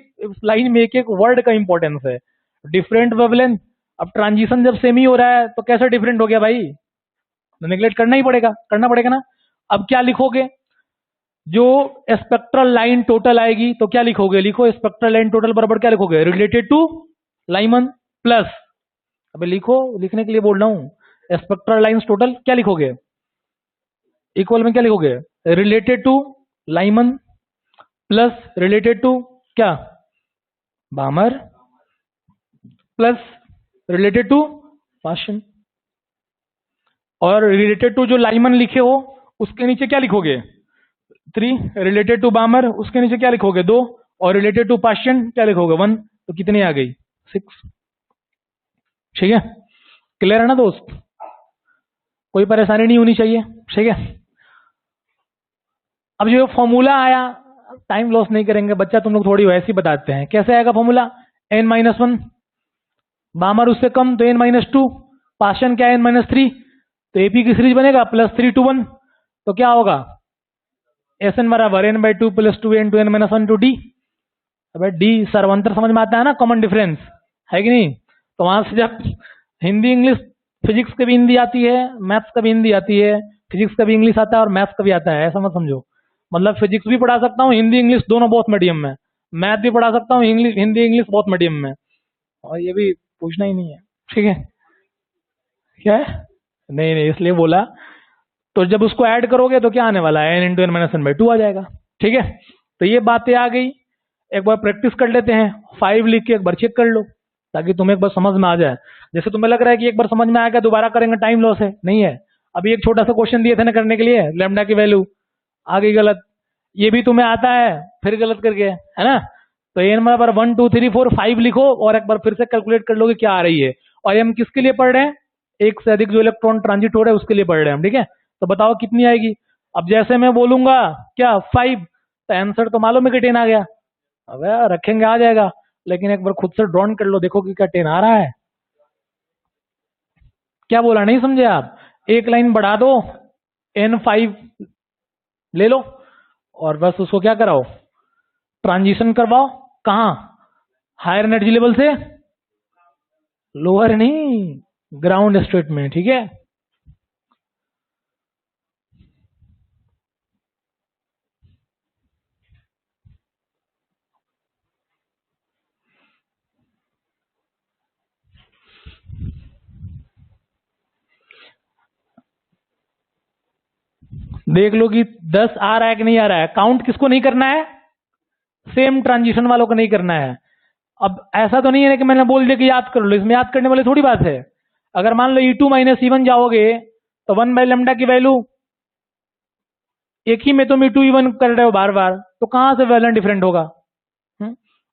लाइन में एक एक वर्ड का इंपॉर्टेंस है। डिफरेंट वेवलेंथ, अब ट्रांजिशन जब सेम ही हो रहा है तो कैसे डिफरेंट हो गया भाई? नेग्लेक्ट करना ही पड़ेगा, करना पड़ेगा ना। अब क्या लिखोगे? जो स्पेक्ट्रल लाइन टोटल आएगी तो क्या लिखोगे? लिखो स्पेक्ट्रल लाइन टोटल बराबर क्या लिखोगे? रिलेटेड टू लाइमन प्लस, अबे लिखो, लिखने के लिए बोल रहा हूं, स्पेक्ट्रल लाइंस टोटल क्या लिखोगे? इक्वल में क्या लिखोगे? Related to Lyman plus related to क्या? Balmer plus related to Paschen. और रिलेटेड टू जो लाइमन लिखे हो उसके नीचे क्या लिखोगे? 3। रिलेटेड टू बामर उसके नीचे क्या लिखोगे? 2। और रिलेटेड टू पार्शियन क्या लिखोगे 1, तो कितनी आ गई 6। ठीक है, क्लियर है ना दोस्त, कोई परेशानी नहीं होनी चाहिए। ठीक है, अब जो फॉर्मूला आया, टाइम लॉस नहीं करेंगे बच्चा, तुम लोग थोड़ी वैसे ही बताते हैं। कैसे आएगा फॉर्मूला, n-1, बामर उससे कम तो n-2, पार्शियन क्या है n-3, तो एपी की सीरीज बनेगा +3 to 1, तो क्या होगा Sn बराबर n/2 + 2n to n-1 to d। अब डी सर्वंतर समझ में आता है ना, कॉमन डिफरेंस है कि नहीं। तो वहां से जब हिंदी इंग्लिश फिजिक्स का भी हिंदी आती है, मैथ्स का भी हिंदी आती है, फिजिक्स का भी इंग्लिश आता है और मैथ्स का भी आता है, ऐसा मत समझो। मतलब फिजिक्स भी पढ़ा सकता हूँ, हिंदी इंग्लिश दोनों बहुत मीडियम में, मैथ भी पढ़ा सकता हूँ, इंग्लिश हिंदी इंग्लिश बहुत मीडियम में, और ये भी पूछना ही नहीं है। ठीक है, क्या है, नहीं नहीं इसलिए बोला। तो जब उसको ऐड करोगे तो क्या आने वाला है, n × n-1/2 आ जाएगा। ठीक है, तो ये बातें आ गई। एक बार प्रैक्टिस कर लेते हैं, 5 लिख के एक बार चेक कर लो, ताकि तुम्हें एक बार समझ में आ जाए। जैसे तुम्हें लग रहा है कि एक बार समझ में आएगा दोबारा करेंगे टाइम लॉस है, नहीं है। अभी एक छोटा सा क्वेश्चन दिए थे ना करने के लिए, लैम्डा की वैल्यू आ गई गलत, ये भी तुम्हें आता है फिर गलत करके, है ना। तो n बराबर 1 2 3 4 5 लिखो और एक बार फिर से कैलकुलेट कर लोगे क्या आ रही है। और हम किसके लिए पढ़ रहे हैं, एक से अधिक जो इलेक्ट्रॉन ट्रांजिट हो रहे हैं उसके लिए पढ़ रहे हैं हम। ठीक है, तो बताओ कितनी आएगी। अब जैसे मैं बोलूंगा क्या 5, तो आंसर तो मालूम है कि 10 आ गया। अब रखेंगे आ जाएगा, लेकिन एक बार खुद से ड्रॉन कर लो, देखो कि क्या 10 आ रहा है। क्या बोला, नहीं समझे आप, एक लाइन बढ़ा दो, n5 ले लो और बस उसको क्या कराओ, ट्रांजिशन करवाओ। कहां, हायर एनर्जी लेवल से लोअर, नहीं ग्राउंड स्टेट में। ठीक है, देख लो कि 10 आ रहा है कि नहीं आ रहा है। काउंट किसको नहीं करना है, सेम ट्रांजिशन वालों को नहीं करना है। अब ऐसा तो नहीं है कि मैंने बोल दिया कि याद कर लो, इसमें याद करने वाली थोड़ी बात है। अगर मान लो E2 - E1 जाओगे तो 1/λ की वैल्यू एक ही में तुम E2 E1 कर रहे हो बार बार, तो कहां से वेवलेंथ डिफरेंट होगा।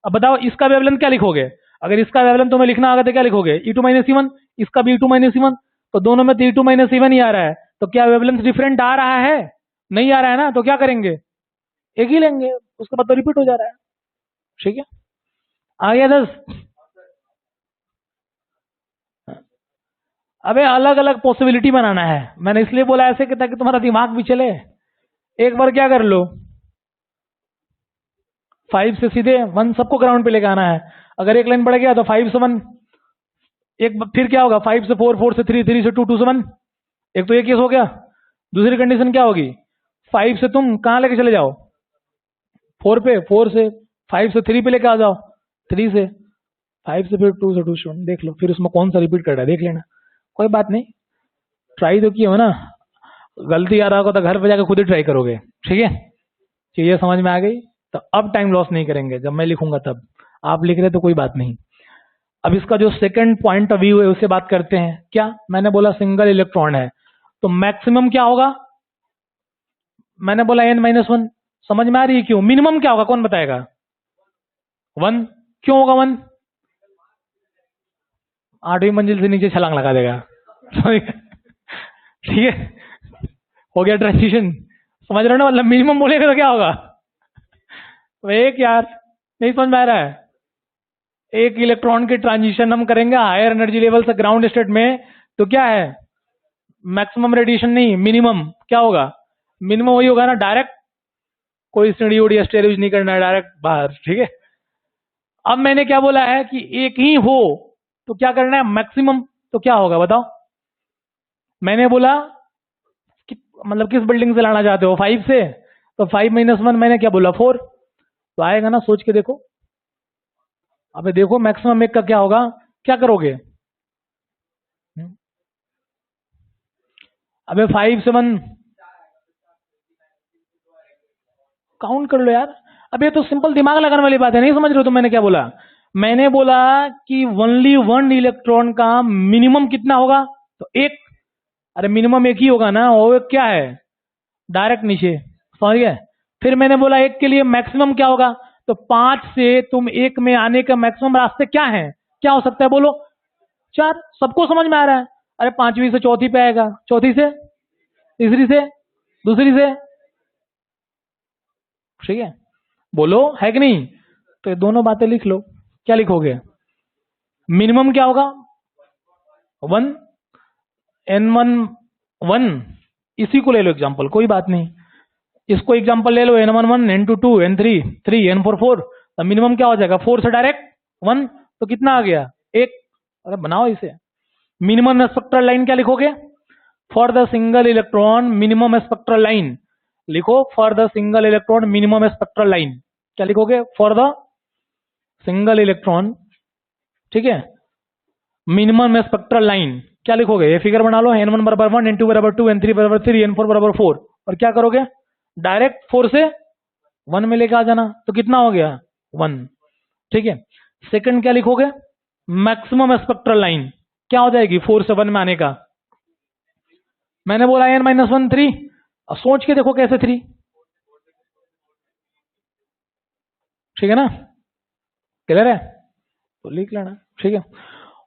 अब बताओ इसका वेवलेंथ क्या लिखोगे, अगर इसका वेवलेंथ तुम्हें लिखना आएगा तो क्या लिखोगे, E2 - E1, इसका भी E2 - E1, तो दोनों में तो E2 - E1 ही आ रहा है, तो क्या वेवलेंथ डिफरेंट आ रहा है, नहीं आ रहा है ना, तो क्या करेंगे, एक ही लेंगे, उसके बाद तो रिपीट हो जा रहा है। ठीक है, आ गया 10। अबे अलग अलग पॉसिबिलिटी बनाना है, मैंने इसलिए बोला ऐसे कि ताकि तुम्हारा दिमाग भी चले। एक बार क्या कर लो, 5 से सीधे 1 सबको ग्राउंड पे लेके आना है। अगर एक लाइन बढ़ गया तो 5 से 1, फिर क्या होगा, 5 से 4, 4 से 3, 3 से 2, 2 से 1, एक तो ये केस हो गया। दूसरी कंडीशन क्या होगी, 5 से तुम कहां लेके चले जाओ 4 पे, 4 से 5 से 3 पे लेके आ जाओ, 3 से 5 से फिर 2 से 2 से 1, देख लो फिर उसमें कौन सा रिपीट कर रहा है देख लेना, कोई बात नहीं, ट्राई तो किया हो ना। गलती आ रहा होगा तो घर पे जाकर खुद ही ट्राई करोगे। ठीक है, चीजें समझ में आ गई। तो अब टाइम लॉस नहीं करेंगे, जब मैं लिखूंगा तब, आप लिख रहे तो कोई बात नहीं। अब इसका जो सेकंड पॉइंट ऑफ व्यू है उससे बात करते हैं। क्या मैंने बोला, सिंगल इलेक्ट्रॉन है तो मैक्सिमम क्या होगा, मैंने बोला n-1, समझ में आ रही है क्यों। मिनिमम क्या होगा कौन बताएगा, 1, क्यों होगा 1, 8वीं मंजिल से नीचे छलांग लगा देगा। ठीक है, हो गया ट्रांजिशन, समझ रहे हो ना, मतलब मिनिमम बोलेगा तो क्या होगा, तो एक, यार नहीं समझ में आ रहा है, एक इलेक्ट्रॉन की ट्रांजिशन हम करेंगे हायर एनर्जी लेवल से ग्राउंड स्टेट में, तो क्या है मैक्सिमम रेडिएशन नहीं, मिनिमम क्या होगा, मिनिमम वही होगा ना, डायरेक्ट कोई सीढ़ी उड़ी स्टेयर यूज नहीं करना है, डायरेक्ट बाहर। ठीक है, अब मैंने क्या बोला है कि एक ही हो तो क्या करना है मैक्सिमम, तो क्या होगा बताओ। मैंने बोला कि मतलब किस बिल्डिंग से लाना चाहते हो, 5 से, तो 5 - 1 मैंने क्या बोला 4, तो आएगा ना, सोच के देखो। अबे देखो मैक्सिमम एक का क्या होगा, क्या करोगे, अबे 5 से 1 काउंट कर लो यार। अब ये तो सिंपल दिमाग लगाने वाली बात है, नहीं समझ रहे हो तो मैंने क्या बोला, मैंने बोला कि ओनली 1 इलेक्ट्रॉन का मिनिमम कितना होगा, तो एक, अरे मिनिमम एक ही होगा ना, वो एक क्या है डायरेक्ट नीचे, समझ गए। फिर मैंने बोला एक के लिए मैक्सिमम क्या होगा, तो 5 से तुम 1 में आने का मैक्सिमम रास्ते क्या है, क्या हो सकता है बोलो? 4। सबको समझ में आ रहा है? अरे 5वीं से चौथी पे आएगा, चौथी से तीसरी से, दूसरी से, ठीक है? बोलो है कि नहीं? तो ये दोनों बातें लिख लो। क्या लिखोगे? मिनिमम क्या होगा? 1, n1 1, इसी को ले लो एग्जांपल, कोई बात नहीं। इसको एग्जांपल ले लो, n1 1, n2 2, n3 3, n4 4। तो मिनिमम क्या हो जाएगा? 4 से डायरेक्ट 1, तो कितना आ गया? 1। अरे बनाओ इसे। मिनिमम स्पेक्ट्रल लाइन क्या लिखोगे? For the single electron minimum spectral line लिखो। For the single electron minimum spectral line क्या लिखोगे? फॉर द सिंगल इलेक्ट्रॉन, ठीक है, मिनिमम स्पेक्ट्रल लाइन क्या लिखोगे? ये फिगर बना लो, n1 बराबर 1, n2 बराबर 2, n3 बराबर 3, n4 बराबर 4। और क्या करोगे? डायरेक्ट 4 से 1 में लेके आ जाना। तो कितना हो गया? 1, ठीक है। सेकंड क्या लिखोगे? मैक्सिमम स्पेक्ट्रल लाइन क्या हो जाएगी 4 से 1 में आने का? मैंने बोला n-1 3। अब सोच के देखो कैसे 3, ठीक है ना? क्लियर है? तो लिख लेना, ठीक है।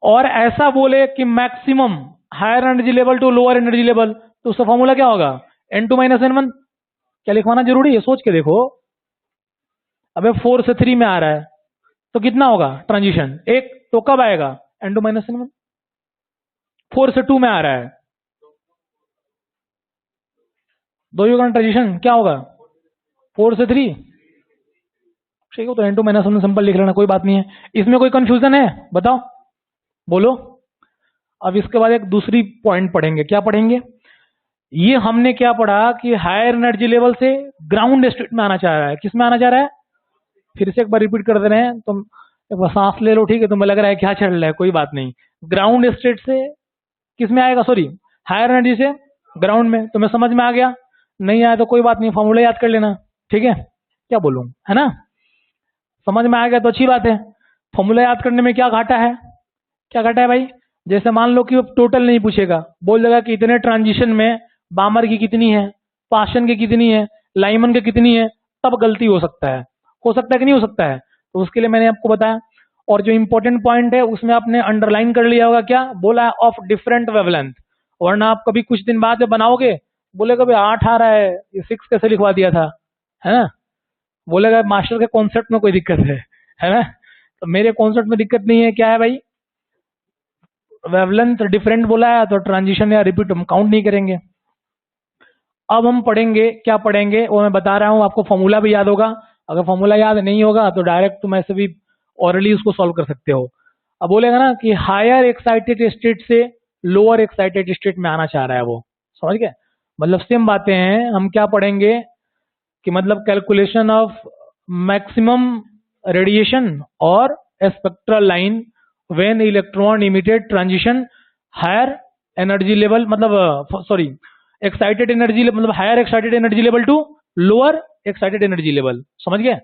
और ऐसा बोले कि maximum higher energy level to lower energy level, तो उसका फॉर्मूला क्या होगा? n2 - n1। क्या लिखवाना जरूरी है? सोच के देखो। अबे 4 से 3 में आ रहा है तो कितना होगा ट्रांजिशन? 1। तो कब आएगा? n2 - n1। 4 से 2 में आ रहा है, 2 युगल ट्रांजिशन क्या होगा? 4 से 3, ठीक है। तो n2 - n1 सिंपल लिख लेना, कोई बात नहीं है। इसमें कोई कंफ्यूजन है? बताओ, बोलो। अब इसके बाद एक दूसरी पॉइंट पढ़ेंगे। क्या पढ़ेंगे? ये हमने क्या पढ़ा कि हायर एनर्जी लेवल से ग्राउंड स्टेट में आना चाह रहा है। किस में आना चाह रहा है? फिर से एक बार रिपीट कर दे रहे हैं, तुम एक बार सांस ले लो, ठीक है? तुम्हें लग रहा है क्या चल रहा है, कोई बात नहीं। ग्राउंड स्टेट से किस में आएगा? सॉरी, हायर एनर्जी से ग्राउंड में। तुम्हें समझ में आ गया? नहीं आया तो कोई बात नहीं, फॉर्मूला याद कर लेना, ठीक है? क्या बोलूं, है ना? समझ में आ गया तो अच्छी बात है। फॉर्मूला याद करने में क्या घाटा है? क्या घाटा है भाई? जैसे मान लो कि वो टोटल नहीं पूछेगा, बोल देगा कि इतने ट्रांजिशन में बामर की कितनी है, पाशन की कितनी है, लाइमन की कितनी है, तब गलती हो सकता है कि नहीं हो सकता है? तो उसके लिए मैंने आपको बताया। और जो इंपॉर्टेंट पॉइंट है उसमें आपने अंडरलाइन कर लिया होगा, क्या बोला है? Of different wavelength. वरना आप कभी कुछ दिन बाद जब बनाओगे बोलेगा भाई 8 आ रहा है, ये 6 कैसे लिखवा दिया था, है ना? बोलेगा मास्टर के कॉन्सेप्ट में कोई दिक्कत है ना? तो मेरे कॉन्सेप्ट में दिक्कत नहीं है। क्या है भाई? वेवलेंथ डिफरेंट बोला है तो ट्रांजिशन या रिपीट हम काउंट नहीं करेंगे। अब हम पढ़ेंगे, क्या पढ़ेंगे वो मैं बता रहा हूं आपको। फॉर्मूला भी याद होगा, अगर फॉर्मूला याद नहीं होगा तो डायरेक्ट तुम ऐसे भी ऑरली उसको सॉल्व कर सकते हो। अब बोलेगा ना कि हायर एक्साइटेड स्टेट से लोअर एक्साइटेड स्टेट में आना चाह रहा है वो, समझ गए? मतलब सेम बातें हैं। हम क्या पढ़ेंगे कि मतलब कैलकुलेशन ऑफ मैक्सिमम रेडिएशन और spectral line when electron emitted transition higher energy level, मतलब सॉरी एक्साइटेड एनर्जी, मतलब higher excited energy level to lower excited energy level, समझ गए?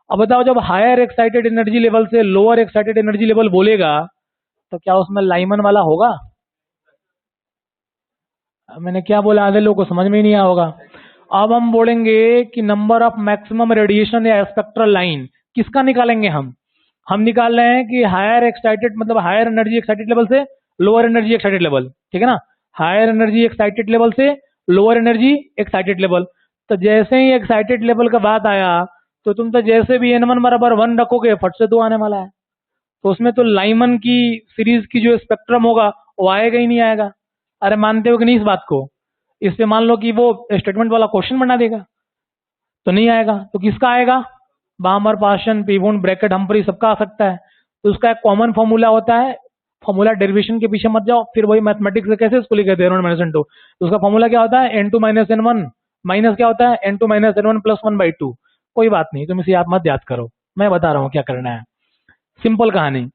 अब बताओ, जब हायर एक्साइटेड एनर्जी लेवल से लोअर एक्साइटेड एनर्जी लेवल बोलेगा तो क्या उसमें लाइमन वाला होगा? मैंने क्या बोला आधे लोगों को समझ में ही नहीं आया होगा। अब हम बोलेंगे कि नंबर ऑफ मैक्सिमम रेडिएशन या स्पेक्ट्रल लाइन किसका निकालेंगे? हम निकाल रहे हैं कि हायर एक्साइटेड, मतलब हायर एनर्जी एक्साइटेड लेवल से लोअर एनर्जी एक्साइटेड लेवल, ठीक है ना? हायर एनर्जी एक्साइटेड लेवल से लोअर एनर्जी एक्साइटेड लेवल। तो जैसे ही एक्साइटेड लेवल का बात आया तो तुम तो जैसे भी n1 बराबर 1 रखोगे फट से 2 आने वाला है। तो उसमें तो लाइमन की सीरीज की जो स्पेक्ट्रम होगा वो आएगा ही नहीं आएगा। अरे मानते हो कि नहीं इस बात को? इस पे मान लो कि वो स्टेटमेंट वाला क्वेश्चन बना देगा तो नहीं आएगा। तो किसका आएगा? बामर, पाशन, पीवुंड, ब्रैकेट, हम्फ्री, सबका आ सकता है। तो उसका एक कॉमन फॉर्मूला होता है। फॉर्मूला डेरिवेशन के पीछे मत जाओ, फिर वही मैथमेटिक्स से कैसे इसको लिखे थे n1 - n2। तो उसका फॉर्मूला क्या होता है? n2 - n1 माइनस क्या होता है? n2 - n1 plus 1/2। कोई बात नहीं, तुम इसे मत याद करो, मैं बता रहा हूँ क्या करना है। सिंपल कहानी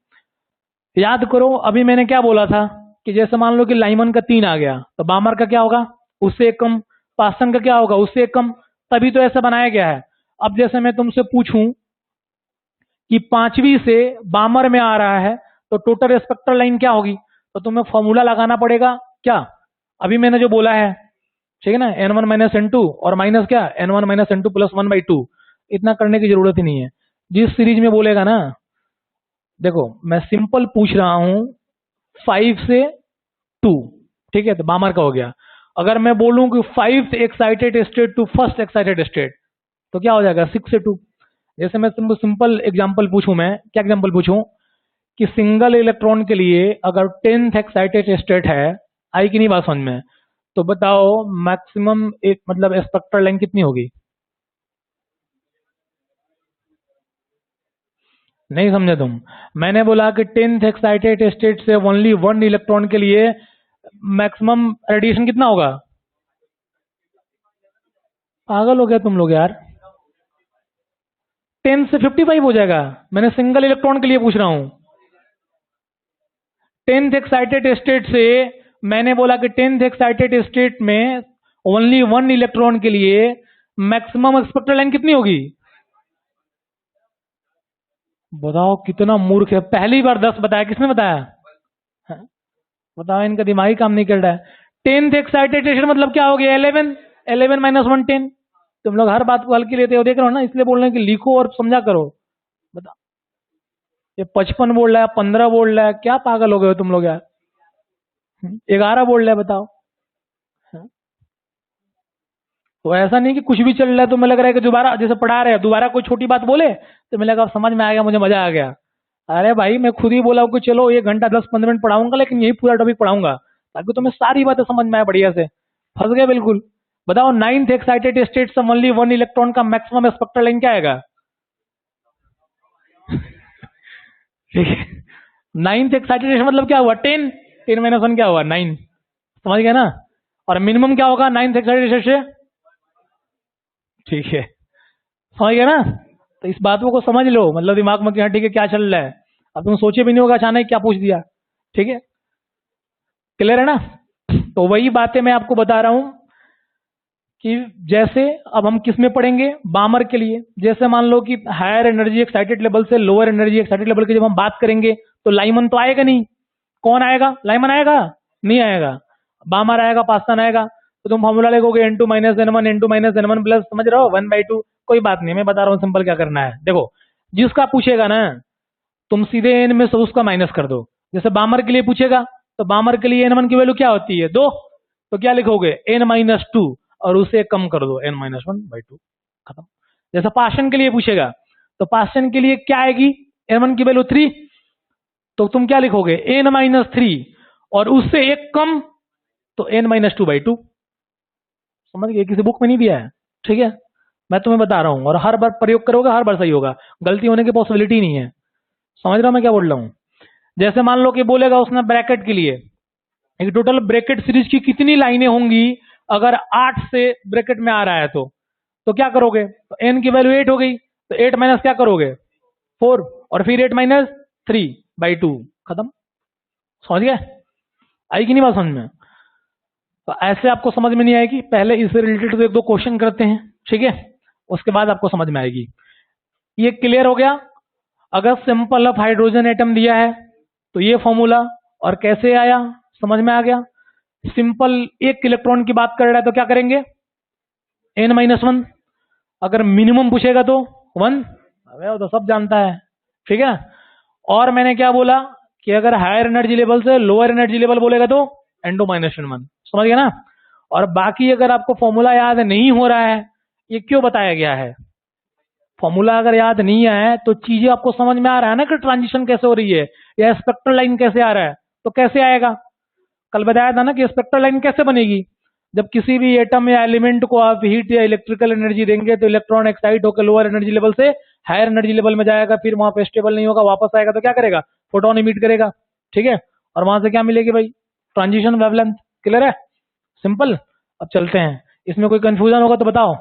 याद करो। अभी मैंने क्या बोला था कि जैसे मान लो कि लाइमन का 3 आ गया तो बामर का क्या होगा? उससे एक कम। पासन का क्या होगा? उससे एक कम। तभी तो ऐसा बनाया गया है। अब जैसे मैं तुमसे पूछूं कि 5वीं से बामर में आ रहा है तो टोटल स्पेक्ट्रल लाइन क्या होगी? तो तुम्हें फॉर्मूला लगाना पड़ेगा क्या? अभी मैंने जो बोला है, ठीक है ना? n1 - n2 और माइनस क्या? n1 - n2 plus 1/2। इतना करने की जरूरत ही नहीं है। जिस सीरीज में बोलेगा ना, देखो मैं सिंपल पूछ रहा हूं 5 से 2, ठीक है, तो बामर का हो गया। अगर मैं बोलूं कि 5 excited state to first excited state, तो क्या हो जाएगा 6 से 2। जैसे मैं सिंपल एग्जांपल पूछूं, मैं क्या एग्जांपल पूछूं कि सिंगल इलेक्ट्रॉन के लिए अगर 10th एक्साइटेड स्टेट है, आई कि नहीं बात समझ में, तो बताओ मैक्सिमम एक मतलब स्पेक्ट्रल लेंथ कितनी होगी? नहीं समझे तुम? मैंने बोला कि 10th एक्साइटेड स्टेट से ओनली वन इलेक्ट्रॉन के लिए मैक्सिमम रेडिएशन कितना होगा? पागल हो गया तुम लोग यार। 10 से 55 हो जाएगा। मैंने सिंगल इलेक्ट्रॉन के लिए पूछ रहा हूं। 10th एक्साइटेड स्टेट से, मैंने बोला कि 10th एक्साइटेड स्टेट में ओनली वन इलेक्ट्रॉन के लिए मैक्सिमम स्पेक्ट्रल लेंथ कितनी होगी? बताओ कितना मूर्ख है, पहली बार 10 बताया, किसने बताया? हाँ? बताओ, इनका दिमाग ही काम नहीं कर रहा है। 10th एक्साइटेड स्टेट मतलब क्या हो गया? 11, 11 माइनस 1 10। तुम लोग हर बात को हल्की लेते हो, देख रहे हो ना, इसलिए बोल रहे हैं कि लिखो और समझा करो। बताओ, ये 55 बोल रहा है, 15 बोल रहा है, क्या पागल हो गए हो तुम लोग यार? 11 बोल रहा है, बताओ। हाँ? तो ऐसा नहीं कि कुछ भी चल रहा है तो मैं लग रहा है कि दोबारा जैसे पढ़ा रहे हैं, दोबारा कोई छोटी बात बोले तो मैं लगा समझ में आ गया, मुझे मजा आ गया। अरे भाई, मैं खुद ही बोला हूं कि चलो 1 घंटा 10-15 मिनट पढ़ाऊंगा, लेकिन यही पूरा टॉपिक पढ़ाऊंगा ताकि तुम्हें सारी बातें समझ में आए बढ़िया से। फंस गए बिल्कुल। बताओ, 9th एक्साइटेड स्टेट से ओनली वन इलेक्ट्रॉन का मैक्सिमम स्पेक्ट्रल लेंथ क्या आएगा? ठीक है। 9th एक्साइटेड स्टेट मतलब क्या हुआ? 10, 10 माइनस 1 क्या हुआ? 9। समझ गए ना? और मिनिमम क्या होगा 9th एक्साइटेड स्टेट से? ठीक है, समझ गए ना? तो इस बातों को समझ लो, मतलब दिमाग में कि हाँ ठीक है क्या चल रहा है। अब तुम सोचे भी नहीं होगा अचानक क्या पूछ दिया। ठीक है, क्लियर है ना? तो वही बातें मैं आपको बता रहा हूं कि जैसे अब हम किस में पढ़ेंगे, बामर के लिए। जैसे मान लो कि हायर एनर्जी एक्साइटेड लेवल से लोअर एनर्जी एक्साइटेड लेवल की जब हम बात करेंगे तो लाइमन तो आएगा नहीं। कौन आएगा? लाइमन आएगा? नहीं आएगा। बामर आएगा, पास्टन आएगा। तो तुम फॉर्मूला लिखोगे N2 - N1 N2 - N1 plus, समझ रहे हो, 1/2। कोई बात नहीं, मैं बता रहा हूँ सिंपल क्या करना है। देखो, जिसका पूछेगा ना, तुम सीधे एन में से उसका माइनस कर दो। जैसे बामर के लिए पूछेगा तो बामर के लिए N1 की वैल्यू क्या होती है? 2। तो क्या लिखोगे? N-2, और उसे कम कर दो N-1/2। खत्म। जैसा पास्टन के लिए पूछेगा तो पास्टन के लिए क्या आएगी? N1 की वैल्यू 3। तो तुम क्या लिखोगे? N-3, और उससे एक कम, तो N-2/2। समझ गए? किसी बुक में नहीं दिया है। ठीक है, मैं तुम्हें बता रहा हूं, और हर बार प्रयोग करोगे हर बार सही होगा, गलती होने की पॉसिबिलिटी नहीं है। समझ रहा हूं मैं क्या बोल रहा हूं? जैसे मान लो कि बोलेगा उसने ब्रैकेट के लिए, एक टोटल ब्रैकेट सीरीज की कितनी लाइनें होंगी अगर 8 से ब्रैकेट में आ रहा है तो क्या करोगे? तो एन की वैल्यू 8 हो गई, तो 8 माइनस क्या करोगे? 4, और फिर 8 - 3/2। खत्म। समझ गए? आई कि नहीं बात समझ में? तो ऐसे आपको समझ में नहीं आएगी, पहले इससे रिलेटेड एक दो क्वेश्चन करते हैं, ठीक है, उसके बाद आपको समझ में आएगी। ये क्लियर हो गया? अगर सिंपल ऑफ हाइड्रोजन एटम दिया है तो ये फॉर्मूला, और कैसे आया समझ में आ गया। सिंपल एक इलेक्ट्रॉन की बात कर रहा है तो क्या करेंगे? N-1। अगर मिनिमम पूछेगा तो 1। अबे वो तो सब जानता है। ठीक है, और मैंने क्या बोला कि अगर हायर एनर्जी लेवल से लोअर एनर्जी लेवल बोलेगा तो N2 - N1। समझ गया ना? और बाकी अगर आपको फॉर्मूला याद नहीं हो रहा है, ये क्यों बताया गया है? फॉर्मूला अगर याद नहीं आया तो चीजें आपको समझ में आ रहा है ना कि ट्रांजिशन कैसे हो रही है, या स्पेक्ट्रल लाइन कैसे आ रहा है, तो कैसे आएगा? कल बताया था ना कि स्पेक्ट्रल लाइन कैसे बनेगी। जब किसी भी एटम या एलिमेंट को आप हीट या इलेक्ट्रिकल एनर्जी देंगे तो इलेक्ट्रॉन एक्साइट होकर लोअर एनर्जी लेवल से हायर एनर्जी लेवल में जाएगा, फिर वहां पे स्टेबल नहीं होगा, वापस आएगा तो क्या करेगा? फोटोन इमिट करेगा। ठीक है, और वहां से क्या मिलेगी भाई? Transition wavelength. क्लियर है? सिंपल। अब चलते हैं, इसमें कोई कंफ्यूजन होगा तो बताओ।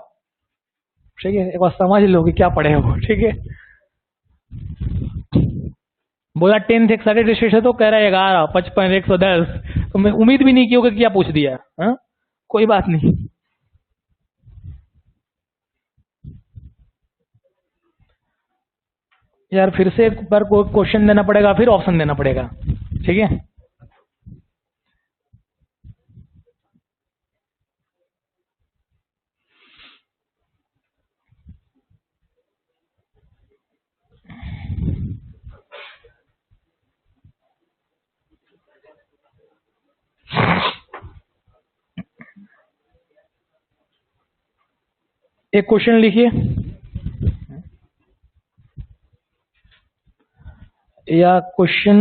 ठीक है, एक बार समझ लो कि क्या पढ़े हो। ठीक है, बोला 10th एक्साइटेड स्टेट है तो कह रहा है 11, 55, 110। तो मैं उम्मीद भी नहीं की होगा कि क्या पूछ दिया। हाँ, कोई बात नहीं। यार फिर से एक बार को क्वेश्चन देना पड़ेगा, फिर ऑप्शन देना पड़ेगा। ठीक है, एक क्वेश्चन लिखिए या क्वेश्चन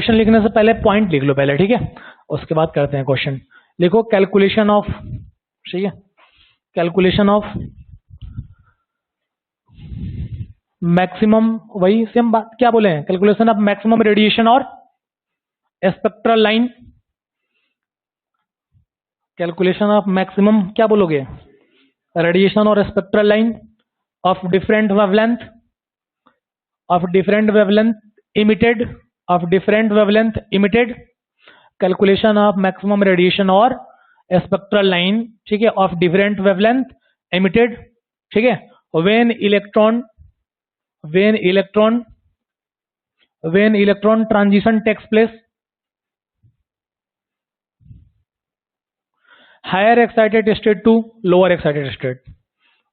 लिखने से पहले पॉइंट लिख लो पहले, ठीक है, उसके बाद करते हैं क्वेश्चन। लिखो कैलकुलेशन ऑफ, ठीक है, कैलकुलेशन ऑफ मैक्सिमम, वही सेम बात, क्या बोले हैं, कैलकुलेशन ऑफ मैक्सिमम रेडिएशन और spectral line. Calculation of maximum क्या बोलोगे, रेडिएशन और spectral line of different wavelength, emitted, of different wavelength emitted. Calculation of maximum radiation और स्पेक्ट्रल लाइन, ठीक है, ऑफ डिफरेंट वेवलेंथ इमिटेड, ठीक है। When electron transition takes place, higher excited state to lower excited state,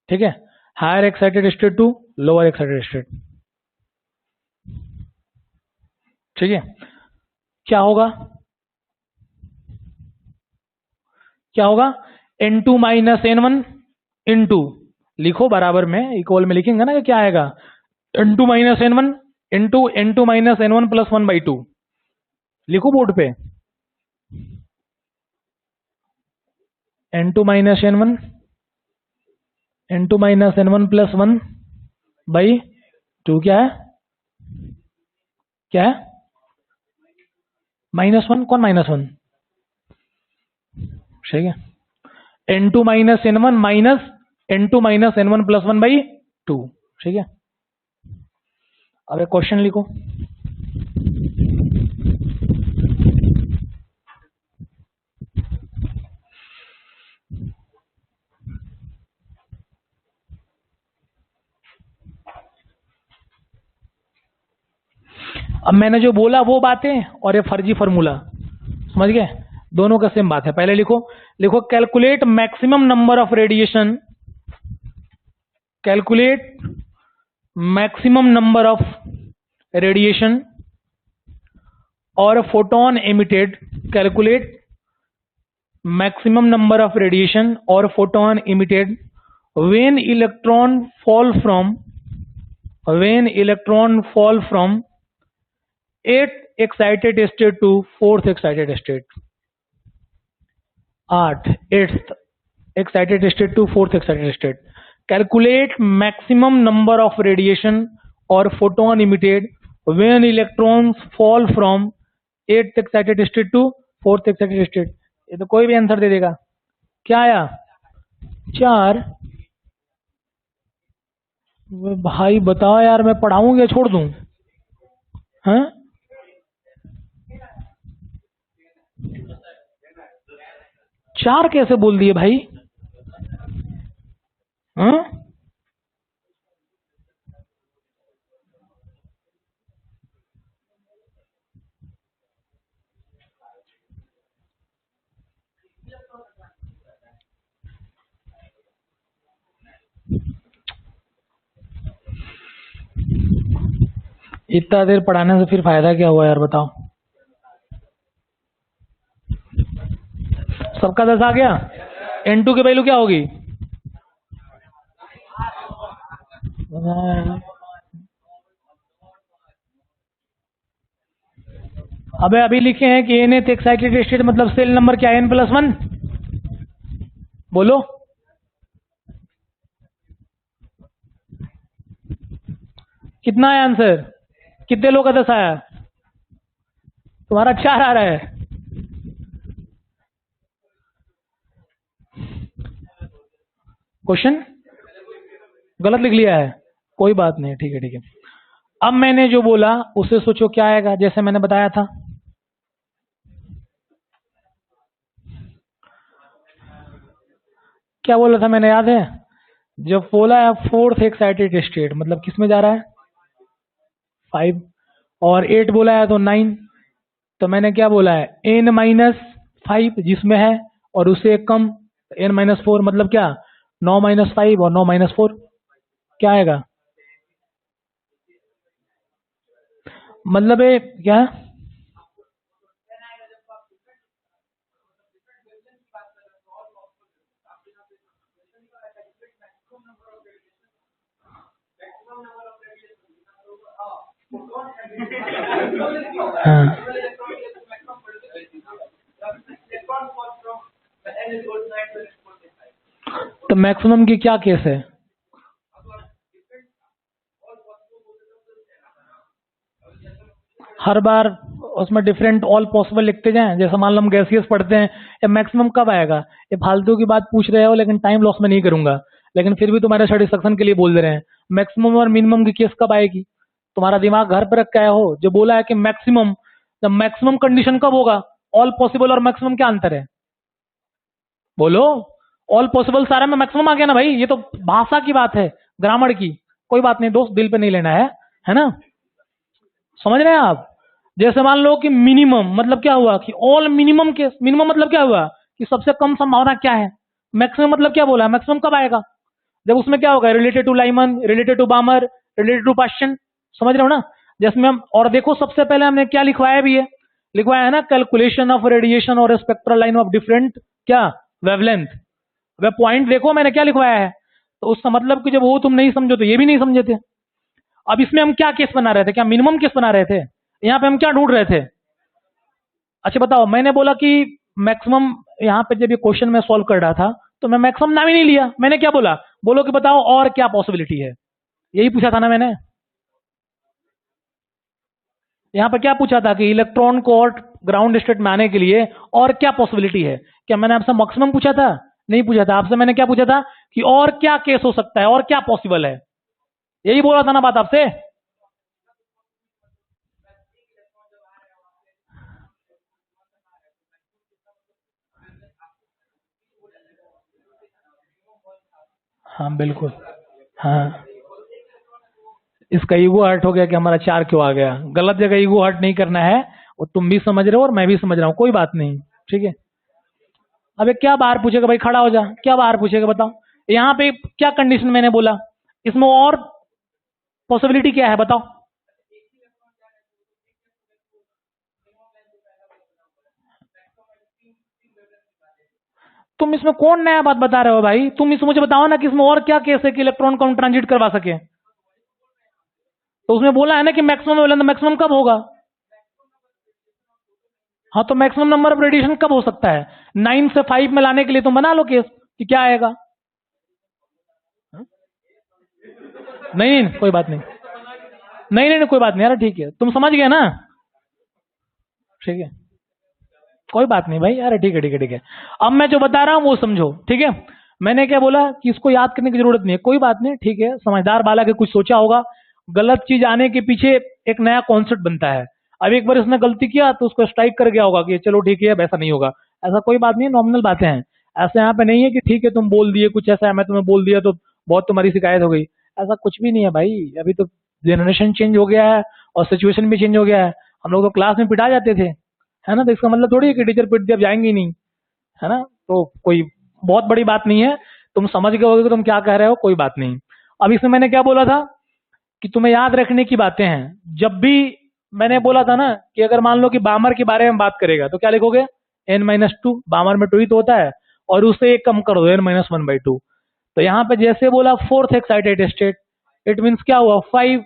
ठीक है, higher excited state to lower excited state, ठीक है। क्या होगा N2 माइनस N1 इंटू, लिखो बराबर में, इक्वल में लिखेंगे ना, क्या आएगा, N2 minus N1 into N2 minus N1 plus 1/2, लिखो बोर्ड पे, N2 माइनस N1 प्लस 1/2, क्या है -1, कौन -1, ठीक है, N2 minus N1 minus N2 minus N1 plus 1/2, ठीक है। अब एक क्वेश्चन लिखो, अब मैंने जो बोला वो बातें और ये फर्जी फार्मूला, समझ गए, दोनों का सेम बात है। पहले लिखो calculate maximum number of radiation, calculate maximum number of radiation और photon emitted, calculate maximum number of radiation और photon emitted when electron fall from 8th excited state to 4th excited state, 8th excited state to 4th excited state. Calculate maximum number of radiation or photon emitted when electrons fall from 8th excited state to 4th excited state. ये तो कोई भी answer दे देगा। क्या आया, 4। भाई बताओ यार, मैं पढ़ाऊंगा छोड़ दूं, हाँ? चार कैसे बोल दिए भाई, हाँ? इतना देर पढ़ाने से फिर फायदा क्या हुआ यार, बताओ। सबका 10 आ गया। N2 की वैल्यू क्या होगी, अबे अभी लिखे हैं कि nth एक्साइटेड स्टेट मतलब सेल नंबर क्या है, n+1, बोलो। कितना है आंसर, कितने लोग का 10 आया, तुम्हारा 4 आ रहा है। क्वेश्चन गलत लिख लिया है, कोई बात नहीं, ठीक है ठीक है। अब मैंने जो बोला उससे सोचो क्या आएगा, जैसे मैंने बताया था, क्या बोला था मैंने, याद है, जब बोला है 4th एक्साइटेड स्टेट मतलब किस में जा रहा है, 5, और 8 बोला है तो 9, तो मैंने क्या बोला है, n-5 जिसमें है और उससे एक कम n-4 मतलब क्या, 9 - 5 और 9 - 4, क्या आएगा, मतलब ये क्या है? हाँ, तो मैक्सिमम की क्या केस है? हर बार उसमें डिफरेंट ऑल पॉसिबल लिखते जाएं, जैसे मान लो हम गैसियस पढ़ते हैं, ये मैक्सिमम कब आएगा? ये फालतू की बात पूछ रहे हो, लेकिन टाइम लॉस में नहीं करूंगा, लेकिन फिर भी तुम्हारे सेटिस्फेक्शन के लिए बोल दे रहे हैं। मैक्सिमम और मिनिमम की केस कब आएगी? तुम्हारा दिमाग घर पर रख के आए हो, जो बोला है कि मैक्सिमम, द मैक्सिमम कंडीशन कब होगा? ऑल पॉसिबल और मैक्सिमम क्या अंतर है? बोलो। ऑल पॉसिबल सारा में मैक्सिमम आ गया ना भाई, ये तो भाषा की बात है, ग्रामर की। कोई बात नहीं दोस्त, दिल पे नहीं लेना है ना? समझ रहे हैं आप? जैसे मान लो कि मिनिमम मतलब क्या हुआ कि ऑल मिनिमम केस, मिनिमम मतलब क्या हुआ कि सबसे कम संभावना क्या है। मैक्सिमम मतलब क्या बोला, मैक्सिमम कब आएगा? जब उसमें क्या होगा, related to Lyman, related to Balmer, related to Paschen. समझ रहे हो ना? जिसमें हम, और देखो सबसे पहले हमने क्या लिखवाया भी है, लिखवाया है ना, कैलकुलेशन ऑफ रेडिएशन और स्पेक्ट्रल लाइन ऑफ डिफरेंट क्या वेवलेंथ। वे पॉइंट देखो मैंने क्या लिखवाया है, तो उसका मतलब कि जब वो तुम नहीं समझो तो ये भी नहीं समझे थे। अब इसमें हम क्या केस बना रहे थे, क्या मिनिमम केस बना रहे थे? यहाँ पे हम क्या ढूंढ रहे थे? अच्छा बताओ, मैंने बोला कि मैक्सिमम, यहाँ पे जब ये क्वेश्चन मैं सॉल्व कर रहा था तो मैं मैक्सिमम नाम ही नहीं लिया। मैंने क्या बोला, बोलो कि बताओ और क्या पॉसिबिलिटी है, यही पूछा था ना मैंने। यहाँ पे क्या पूछा था कि इलेक्ट्रॉन को और ग्राउंड स्टेट में आने के लिए और क्या पॉसिबिलिटी है? क्या मैंने आपसे मैक्सिमम पूछा था? नहीं पूछा था। आपसे मैंने क्या पूछा था कि और क्या केस हो सकता है, और क्या पॉसिबल है, यही बोला था ना बात आपसे। हाँ बिल्कुल। हाँ, इसका ईगो हर्ट हो गया कि हमारा चार क्यों आ गया। गलत जगह ईगो हर्ट नहीं करना है, और तुम भी समझ रहे हो और मैं भी समझ रहा हूँ, कोई बात नहीं। ठीक है। अबे क्या बाहर पूछेगा भाई, खड़ा हो जा, क्या बाहर पूछेगा बताओ। यहाँ पे क्या कंडीशन मैंने बोला, इसमें और पॉसिबिलिटी क्या है बताओ। तुम इसमें कौन नया बात बता रहे हो भाई? तुम इस मुझे बताओ ना कि इसमें और क्या केस है कि इलेक्ट्रॉन को हम ट्रांजिट करवा सके। तो उसमें बोला है ना कि मैक्सिमम बोला, तो मैक्सिमम कब होगा? हाँ, तो मैक्सिमम नंबर ऑफ रेडिएशन कब हो सकता है? 9 से 5 में लाने के लिए तुम बना लो केस कि क्या आएगा। नहीं नहीं कोई बात नहीं, नहीं नहीं नहीं कोई बात नहीं यार, ठीक है तुम समझ गए ना। ठीक है, कोई बात नहीं भाई, अरे ठीक है ठीक है ठीक है। अब मैं जो बता रहा हूँ वो समझो, ठीक है। मैंने क्या बोला कि इसको याद करने की जरूरत नहीं है, कोई बात नहीं, ठीक है। समझदार बालक है, कुछ सोचा होगा। गलत चीज आने के पीछे एक नया कॉन्सेप्ट बनता है। अब एक बार इसने गलती किया तो उसको स्ट्राइक कर गया होगा कि चलो ठीक है अब ऐसा नहीं होगा। ऐसा कोई बात नहीं, नॉर्मल बातें हैं। ऐसा यहाँ पे नहीं है कि ठीक है तुम बोल दिए कुछ ऐसा है, मैं तुम्हें बोल दिया तो बहुत तुम्हारी शिकायत हो गई। ऐसा कुछ भी नहीं है भाई। अभी तो जनरेशन चेंज हो गया है और सिचुएशन भी चेंज हो गया है। हम लोग तो क्लास में पिटा जाते थे, है ना? तो इसका मतलब थोड़ी है कि टीचर पीट दिया अब जाएंगे ही नहीं, है ना? तो कोई बहुत बड़ी बात नहीं है। तुम समझ गए होगे कि तुम क्या कह रहे हो, कोई बात नहीं। अब इसमें मैंने क्या बोला था कि तुम्हें याद रखने की बातें हैं। जब भी मैंने बोला था ना कि अगर मान लो कि बामर के बारे में बात करेगा तो क्या लिखोगे, n-2। बामर में 2 ही तो होता है, और उससे एक कम कर दो, n-1/2। तो यहाँ पे जैसे बोला fourth excited state, it means क्या हुआ 5,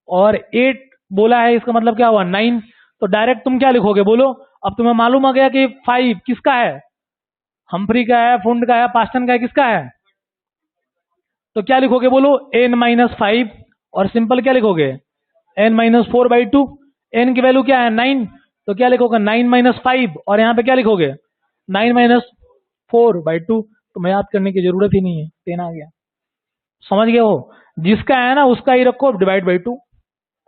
और 8 बोला है, इसका मतलब क्या हुआ 9। तो डायरेक्ट तुम क्या लिखोगे बोलो। अब तुम्हें मालूम हो गया कि 5 किसका है, हम्फ्री का है, फुंड का है, पास्टन का है, किसका है? तो क्या लिखोगे बोलो, n-5। और सिंपल क्या लिखोगे, n-4/2। n की वैल्यू क्या है 9, तो क्या लिखोगे 9-5, और यहाँ पे क्या लिखोगे 9-4/2। तुम्हें याद करने की जरूरत ही नहीं है, 10 आ गया। समझ गए हो? जिसका है ना उसका ही रखो डिवाइड बाई 2।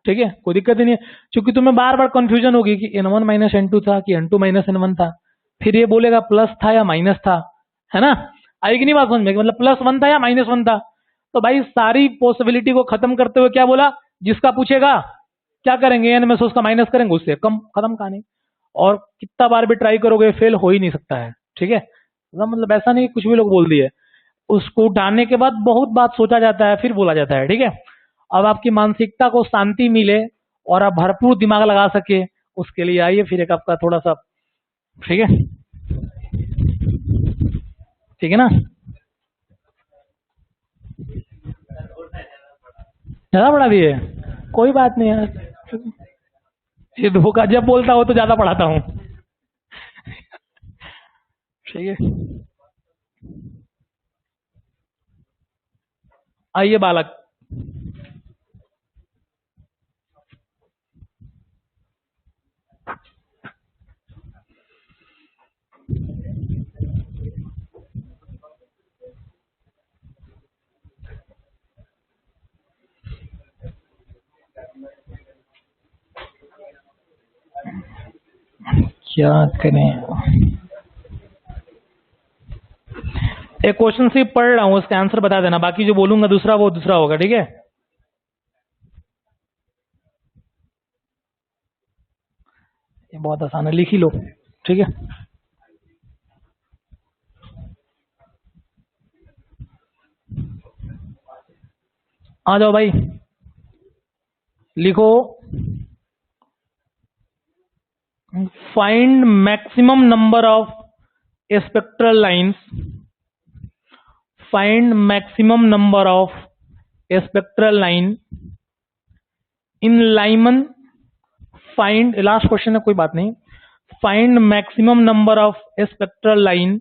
ठीक है, कोई दिक्कत ही नहीं है। क्योंकि तुम्हें बार बार कंफ्यूजन होगी कि n1-n2 था कि n2-n1 था, फिर ये बोलेगा प्लस था या माइनस था, है ना? आएगी नहीं बात समझ में कि मतलब +1 था या -1 था। तो भाई सारी पॉसिबिलिटी को खत्म करते हुए क्या बोला, जिसका पूछेगा क्या करेंगे, n में से उसका माइनस करेंगे, उससे कम, खत्म कहानी। और कितना बार भी ट्राई करोगे फेल हो ही नहीं सकता है। ठीक है, मतलब ऐसा नहीं कुछ भी लोग बोल दिए, उसको उठाने के बाद बहुत बात सोचा जाता है फिर बोला जाता है। ठीक है, अब आपकी मानसिकता को शांति मिले और आप भरपूर दिमाग लगा सके, उसके लिए आइए फिर एक आपका थोड़ा सा, ठीक है, ठीक है ना। ज्यादा पढ़ा दिए, कोई बात नहीं यार, ये धोखा जब बोलता हो तो ज्यादा पढ़ाता हूँ, ठीक है। आइए बालक, क्या करें। एक क्वेश्चन से पढ़ रहा हूँ, उसका आंसर बता देना, बाकी जो बोलूंगा दूसरा वो दूसरा होगा, ठीक है। ये बहुत आसान है, लिख ही लो, ठीक है। आ जाओ भाई, लिखो, find maximum number of spectral lines, find maximum number of spectral line in Lyman, find, last question है कोई बात नहीं, find maximum number of spectral line,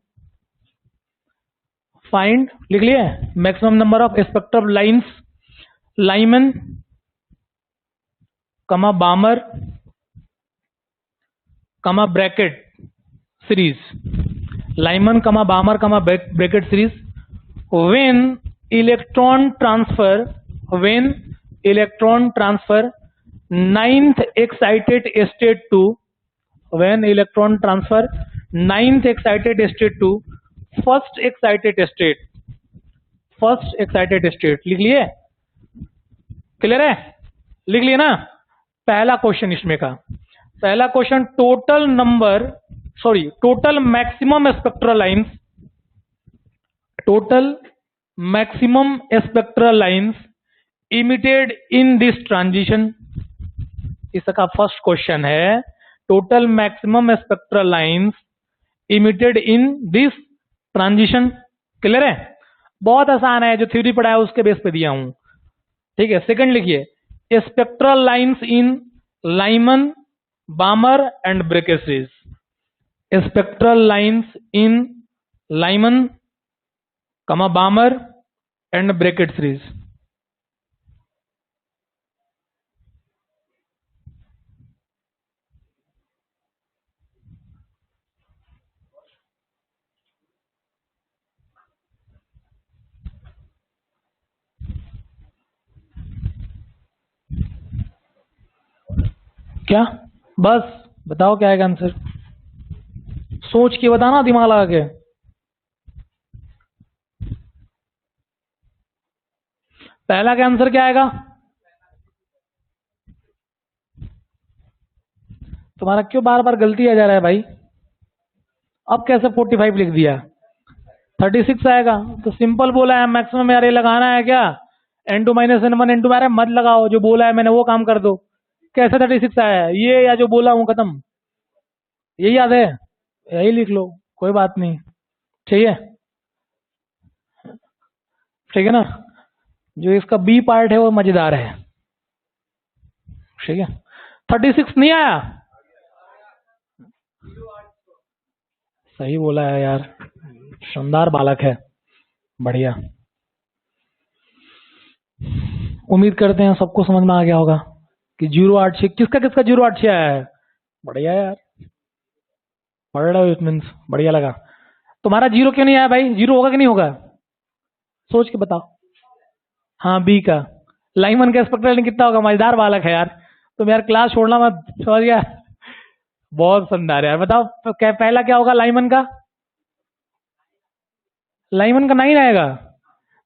find लिख लिया, maximum number of spectral lines Lyman कमा बामर कमा ब्रैकेट सीरीज, लाइमन कमा बामर कमा Brackett series, when electron transfer ninth excited state to, when electron transfer ninth excited state to first excited state, लिख लिए, clear है, लिख लिए ना। पहला क्वेश्चन इसमें का, पहला question, total maximum spectral lines, total maximum spectral lines emitted in this transition, इसका फर्स्ट क्वेश्चन है, total maximum spectral lines emitted in this transition, clear है, बहुत आसान है, जो थ्योरी पढ़ा है उसके बेस पे दिया हूं, ठीक है। सेकंड लिखिए, spectral lines in Lyman बामर and Brackett series, spectral lines in Lyman कमा बामर एंड ब्रैकेट सीरीज। क्या, बस बताओ क्या है आंसर, सोच के बताना, दिमाग लगा के। पहला का आंसर क्या आएगा, तुम्हारा क्यों बार बार गलती आ जा रहा है भाई, अब कैसे 45 लिख दिया, 36 आएगा, तो सिंपल बोला है मैक्सिमम, यार ये लगाना है क्या, n2 माइनस n1 n2, अरे मत लगाओ, जो बोला है मैंने वो काम कर दो, कैसे 36 आया है ये, या जो बोला हूं खत्म, यही याद है, यही लिख लो, कोई बात नहीं, ठीक है, ठीक है ना। जो इसका बी पार्ट है वो मजेदार है, ठीक है। 36 नहीं आया, सही बोला है यार, शानदार बालक है, बढ़िया, उम्मीद करते हैं सबको समझ में आ गया होगा कि 086 किसका किसका 086 आया है, बढ़िया यार, पढ़ रहे हो, इट मीन्स बढ़िया लगा। तुम्हारा 0 क्यों नहीं आया भाई, 0 होगा कि नहीं होगा, सोच के बताओ। हाँ बी का, लाइमन का स्पेक्ट्रल कितना होगा, मजेदार बालक है यार, तुम यार क्लास छोड़ना मत, समझ गया, बहुत शानदार यार, बताओ पहला क्या होगा लाइमन का, लाइमन का 9 आएगा,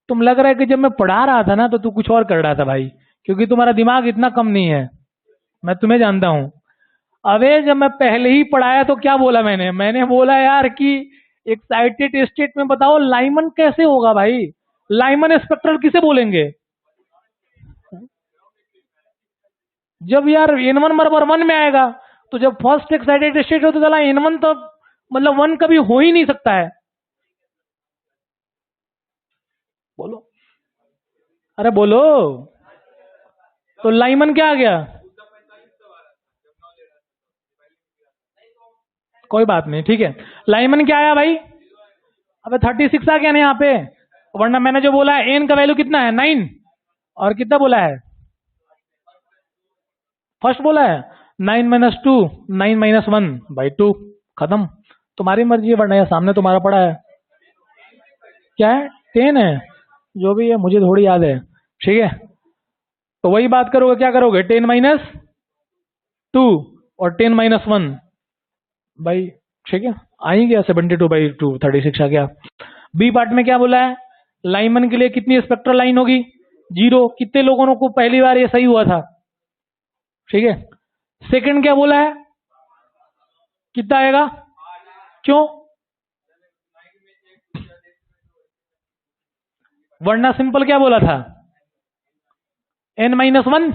तुम लग रहा है कि जब मैं पढ़ा रहा था ना तो तू कुछ और कर रहा था भाई, क्योंकि तुम्हारा दिमाग इतना कम नहीं है, मैं तुम्हें जानता हूं। अबे जब मैं पहले ही पढ़ाया तो क्या बोला मैंने बोला यार कि एक्साइटेड स्टेट में बताओ लाइमन कैसे होगा भाई, लाइमन स्पेक्ट्रल किसे बोलेंगे, जब यार n1 बराबर 1 में आएगा, तो जब फर्स्ट एक्साइटेड स्टेट हो तो चला n1 तो मतलब 1 कभी हो ही नहीं सकता है। बोलो, अरे बोलो। तो लाइमन क्या आ गया? कोई बात नहीं, ठीक है। लाइमन क्या आया भाई? अबे 36 आ गया ना यहाँ पे, वरना मैंने जो बोला है एन का वैल्यू कितना है 9, और कितना बोला है? फर्स्ट बोला है 9 - 2, 9 - 1 बाई 2, खत्म। तुम्हारी मर्जी है, वरना यहाँ सामने तुम्हारा पड़ा है। क्या है? 10 है, जो भी है मुझे थोड़ी याद है, ठीक है। तो वही बात करोगे, क्या करोगे? 10 - 2 और 10 - 1 भाई, ठीक है। आ ही गया 72/2, 36 आ गया। बी पार्ट में क्या बोला है? लाइमन के लिए कितनी स्पेक्ट्रल लाइन होगी? 0। कितने लोगों को पहली बार ये सही हुआ था? ठीक है। सेकंड क्या बोला है? कितना आएगा? क्यों? वरना सिंपल क्या बोला था? n-1,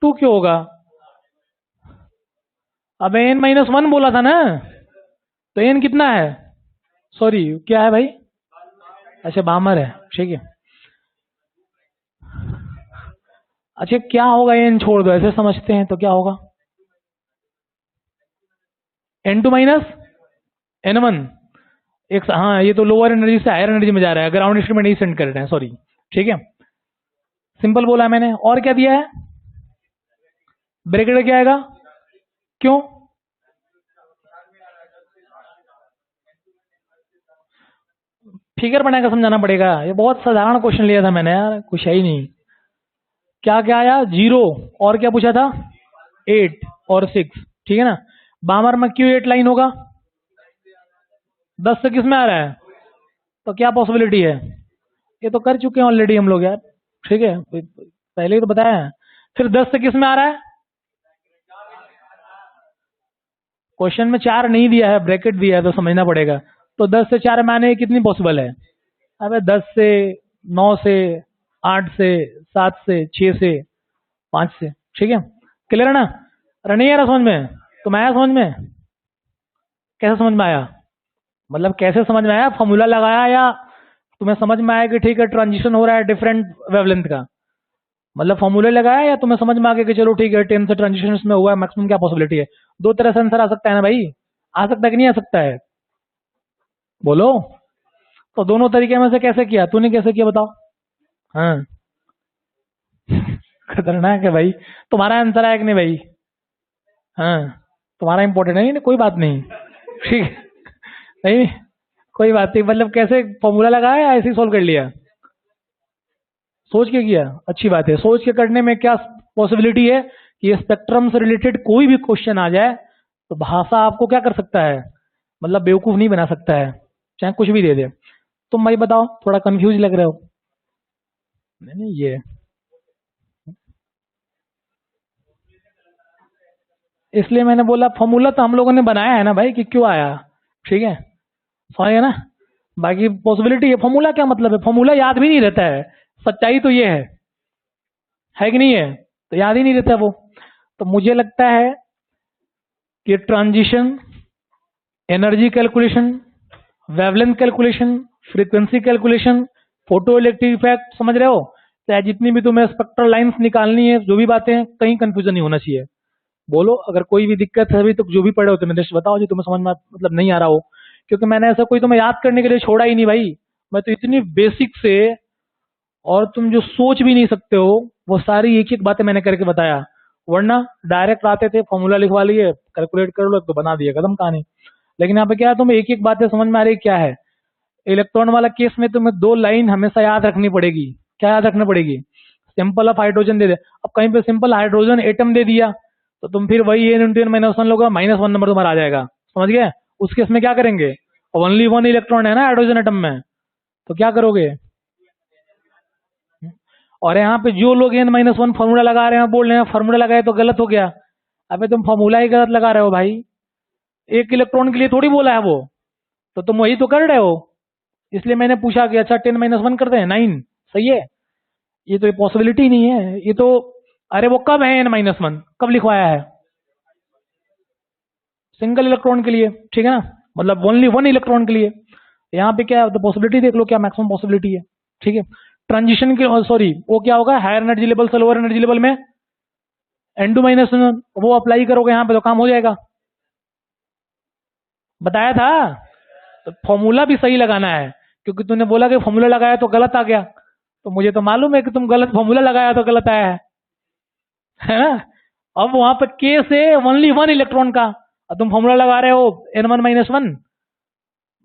2 क्यों होगा? अब n-1 बोला था ना, तो n कितना है? सॉरी, क्या है भाई? अच्छा, बामर है, ठीक है। अच्छा, क्या होगा? n छोड़ दो, ऐसे समझते हैं तो क्या होगा? n2 - n1। एक, हाँ, ये तो लोअर एनर्जी से हायर एनर्जी में जा रहा है, ग्राउंड स्टेट में नहीं सेंड कर रहे हैं, सॉरी, ठीक है। सिंपल बोला है मैंने। और क्या दिया है? ब्रैकेट क्या आएगा? क्यों? फिगर बनाकर समझाना पड़ेगा, ये बहुत साधारण क्वेश्चन लिया था मैंने यार, कुछ है ही नहीं। क्या क्या आया? 0, और क्या पूछा था? 8 और 6, ठीक है ना। बामर में क्यों 8 लाइन होगा? 10 से किस में आ रहा है? तो क्या पॉसिबिलिटी है? ये तो कर चुके हैं ऑलरेडी हम लोग यार, ठीक है, पहले ही तो बताया है। फिर 10 से किस में आ रहा है? क्वेश्चन में 4 नहीं दिया है, ब्रैकेट दिया है, तो समझना पड़ेगा। तो 10 से 4 में आने की कितनी पॉसिबल है? अबे 10 से, 9 से, 8 से, 7 से, 6 से, 5 से, ठीक है। क्लियर है ना? अरे नहीं आ रहा समझ में? तुम आया समझ में? कैसे समझ में आया? मतलब कैसे समझ में आया? फॉर्मूला लगाया, या तुम्हें समझ में आया कि ठीक है ट्रांजिशन हो रहा है डिफरेंट वेवलेंथ का? मतलब फॉर्मूले लगाया, या तुम्हें समझ में आ गया कि चलो ठीक है 10 से ट्रांजिशन में हुआ है, मैक्सिमम क्या पॉसिबिलिटी है? दो तरह से आंसर आ सकता है ना भाई, आ सकता है कि नहीं आ सकता है? बोलो। तो दोनों तरीके में से कैसे किया? तूने कैसे किया बताओ? हाँ। खतरनाक है भाई। तुम्हारा आंसर आया कि नहीं भाई? हाँ, तुम्हारा इंपॉर्टेंट है, नहीं कोई बात नहीं, ठीक है। नहीं, कोई बात नहीं, मतलब कैसे फॉर्मूला लगाया या ऐसे ही सोल्व कर लिया? सोच के किया, अच्छी बात है। सोच के करने में क्या पॉसिबिलिटी है कि स्पेक्ट्रम से रिलेटेड कोई भी क्वेश्चन आ जाए तो भाषा आपको क्या कर सकता है, मतलब बेवकूफ नहीं बना सकता है, चाहे कुछ भी दे दे। तुम भाई बताओ, थोड़ा कंफ्यूज लग रहे हो? नहीं नहीं, ये इसलिए मैंने बोला फॉर्मूला तो हम लोगों ने बनाया है ना भाई, कि क्यों आया, ठीक है, समझ गए ना। बाकी पॉसिबिलिटी है, फॉर्मूला क्या मतलब है? फॉर्मूला याद भी नहीं रहता है, सच्चाई तो ये है कि नहीं है? तो याद ही नहीं रहता वो। तो मुझे लगता है कि transition, energy calculation, wavelength calculation, frequency calculation, photo electric effect, समझ रहे हो? चाहे जितनी भी तुम्हें स्पेक्ट्रल लाइंस निकालनी है, जो भी बातें हैं, कहीं कंफ्यूजन नहीं होना चाहिए। बोलो, अगर कोई भी दिक्कत है अभी तक जो भी पढ़े हो तो मेरे से बताओ, जो तुम्हें समझ में मतलब नहीं आ रहा हो। क्योंकि मैंने ऐसा कोई तुम्हें याद करने के लिए छोड़ा ही नहीं भाई। मैं तो इतनी बेसिक से, और तुम जो सोच भी नहीं सकते हो, वो सारी एक एक बातें मैंने करके बताया। वरना डायरेक्ट आते थे, फॉर्मूला लिखवा लिए, कैलकुलेट कर लो तो बना दिया, खत्म कहानी। लेकिन यहाँ पे क्या है, तुम्हें एक एक बातें समझ में आ रही है क्या है। इलेक्ट्रॉन वाला केस में तुम्हें दो लाइन हमेशा याद रखनी पड़ेगी। क्या याद रखना पड़ेगी? सिंपल ऑफ हाइड्रोजन दे दे। अब कहीं पे सिंपल हाइड्रोजन एटम दे दिया, तो तुम फिर वही n into N minus one लोगे, -1 नंबर तुम्हारा आ जाएगा। समझ गए? उस केस में क्या करेंगे? ओनली वन इलेक्ट्रॉन है ना हाइड्रोजन एटम में, तो क्या करोगे? और यहाँ पे जो लोग n-1 फॉर्मूला लगा रहे हैं, बोल रहे हैं फॉर्मूला लगाए तो गलत हो गया। अबे तुम फॉर्मूला ही गलत लगा रहे हो भाई, एक इलेक्ट्रॉन के लिए थोड़ी बोला है वो, तो तुम वही तो कर रहे हो। इसलिए मैंने पूछा कि अच्छा 10 - 1 कर दें, 9 सही है। ये तो पॉसिबिलिटी नहीं है, ये तो, अरे वो कब है n-1, कब लिखवाया है? सिंगल इलेक्ट्रॉन के लिए, ठीक है ना, मतलब ओनली वन इलेक्ट्रॉन के लिए। यहाँ पे क्या है, तो पॉसिबिलिटी देख लो क्या मैक्सिमम पॉसिबिलिटी है, ठीक है। ट्रांजिशन के, सॉरी, वो क्या होगा, हायर एनर्जी लेवल से लोअर एनर्जी लेवल में n2-1, वो अप्लाई करोगे यहाँ पे तो काम हो जाएगा। बताया था, तो फॉर्मूला भी सही लगाना है, क्योंकि तूने बोला कि फॉर्मूला लगाया तो गलत आ गया, तो मुझे तो मालूम है कि तुम गलत फॉर्मूला लगाया तो गलत आया है ना। अब वहां पर के से ओनली वन इलेक्ट्रॉन का, और तुम फॉर्मूला लगा रहे हो n1-1,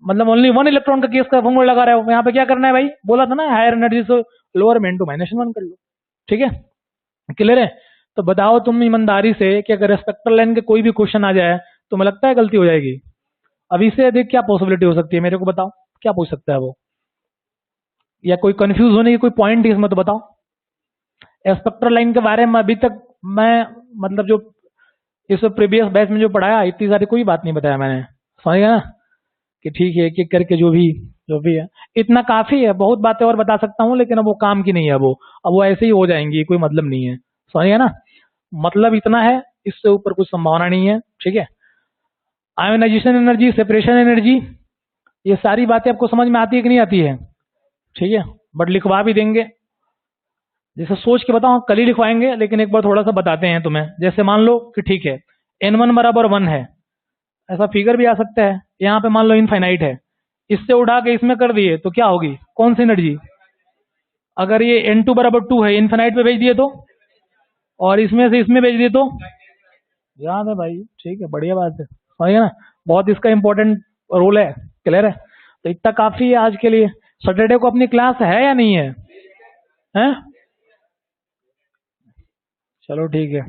मतलब ओनली वन इलेक्ट्रॉन का केस का फॉर्मूला लगा रहे हो। यहाँ पे क्या करना है भाई, बोला था ना हायर एनर्जी से लोअर में n2-1 कर लो, ठीक है, क्लियर है। तो बताओ तुम ईमानदारी से कि अगर स्पेक्ट्रल लाइन के कोई भी क्वेश्चन आ जाए तो मुझे लगता है गलती हो जाएगी। अब इससे अधिक क्या पॉसिबिलिटी हो सकती है, मेरे को बताओ, क्या पूछ सकता है वो, या कोई कंफ्यूज होने की कोई पॉइंट इसमें तो बताओ। स्पेक्ट्रल लाइन के बारे में अभी तक मैं, मतलब जो इस प्रीवियस बैच में जो पढ़ाया, इतनी सारी कोई बात नहीं बताया मैंने, समझ गया ना, कि ठीक है एक एक करके जो भी है इतना काफी है। बहुत बातें और बता सकता हूँ लेकिन अब वो काम की नहीं है, वो अब वो ऐसे ही हो जाएंगी, कोई मतलब नहीं है, समझ गया ना। मतलब इतना है, इससे ऊपर कुछ संभावना नहीं है, ठीक है। आयोनाइजेशन एनर्जी, सेपरेशन एनर्जी, ये सारी बातें आपको समझ में आती है कि नहीं आती है, ठीक है, बट लिखवा भी देंगे, जैसे सोच के बताओ, कल ही लिखवाएंगे, लेकिन एक बार थोड़ा सा बताते हैं तुम्हें। जैसे मान लो कि ठीक है n1 बराबर 1 है, ऐसा फिगर भी आ सकता है, यहाँ पे मान लो इनफाइनाइट है, इससे उठा के इसमें कर दिए तो क्या होगी, कौन सी एनर्जी? अगर ये n2 बराबर 2 है, इनफाइनाइट पे भेज दिए तो, और इसमें से इसमें भेज दिए तो, याद है भाई, ठीक है, बढ़िया बात है, समझ गए ना। बहुत इसका इंपॉर्टेंट रोल है, क्लियर है। तो इतना काफी है आज के लिए। सैटरडे को अपनी क्लास है या नहीं है? हैं? चलो ठीक है।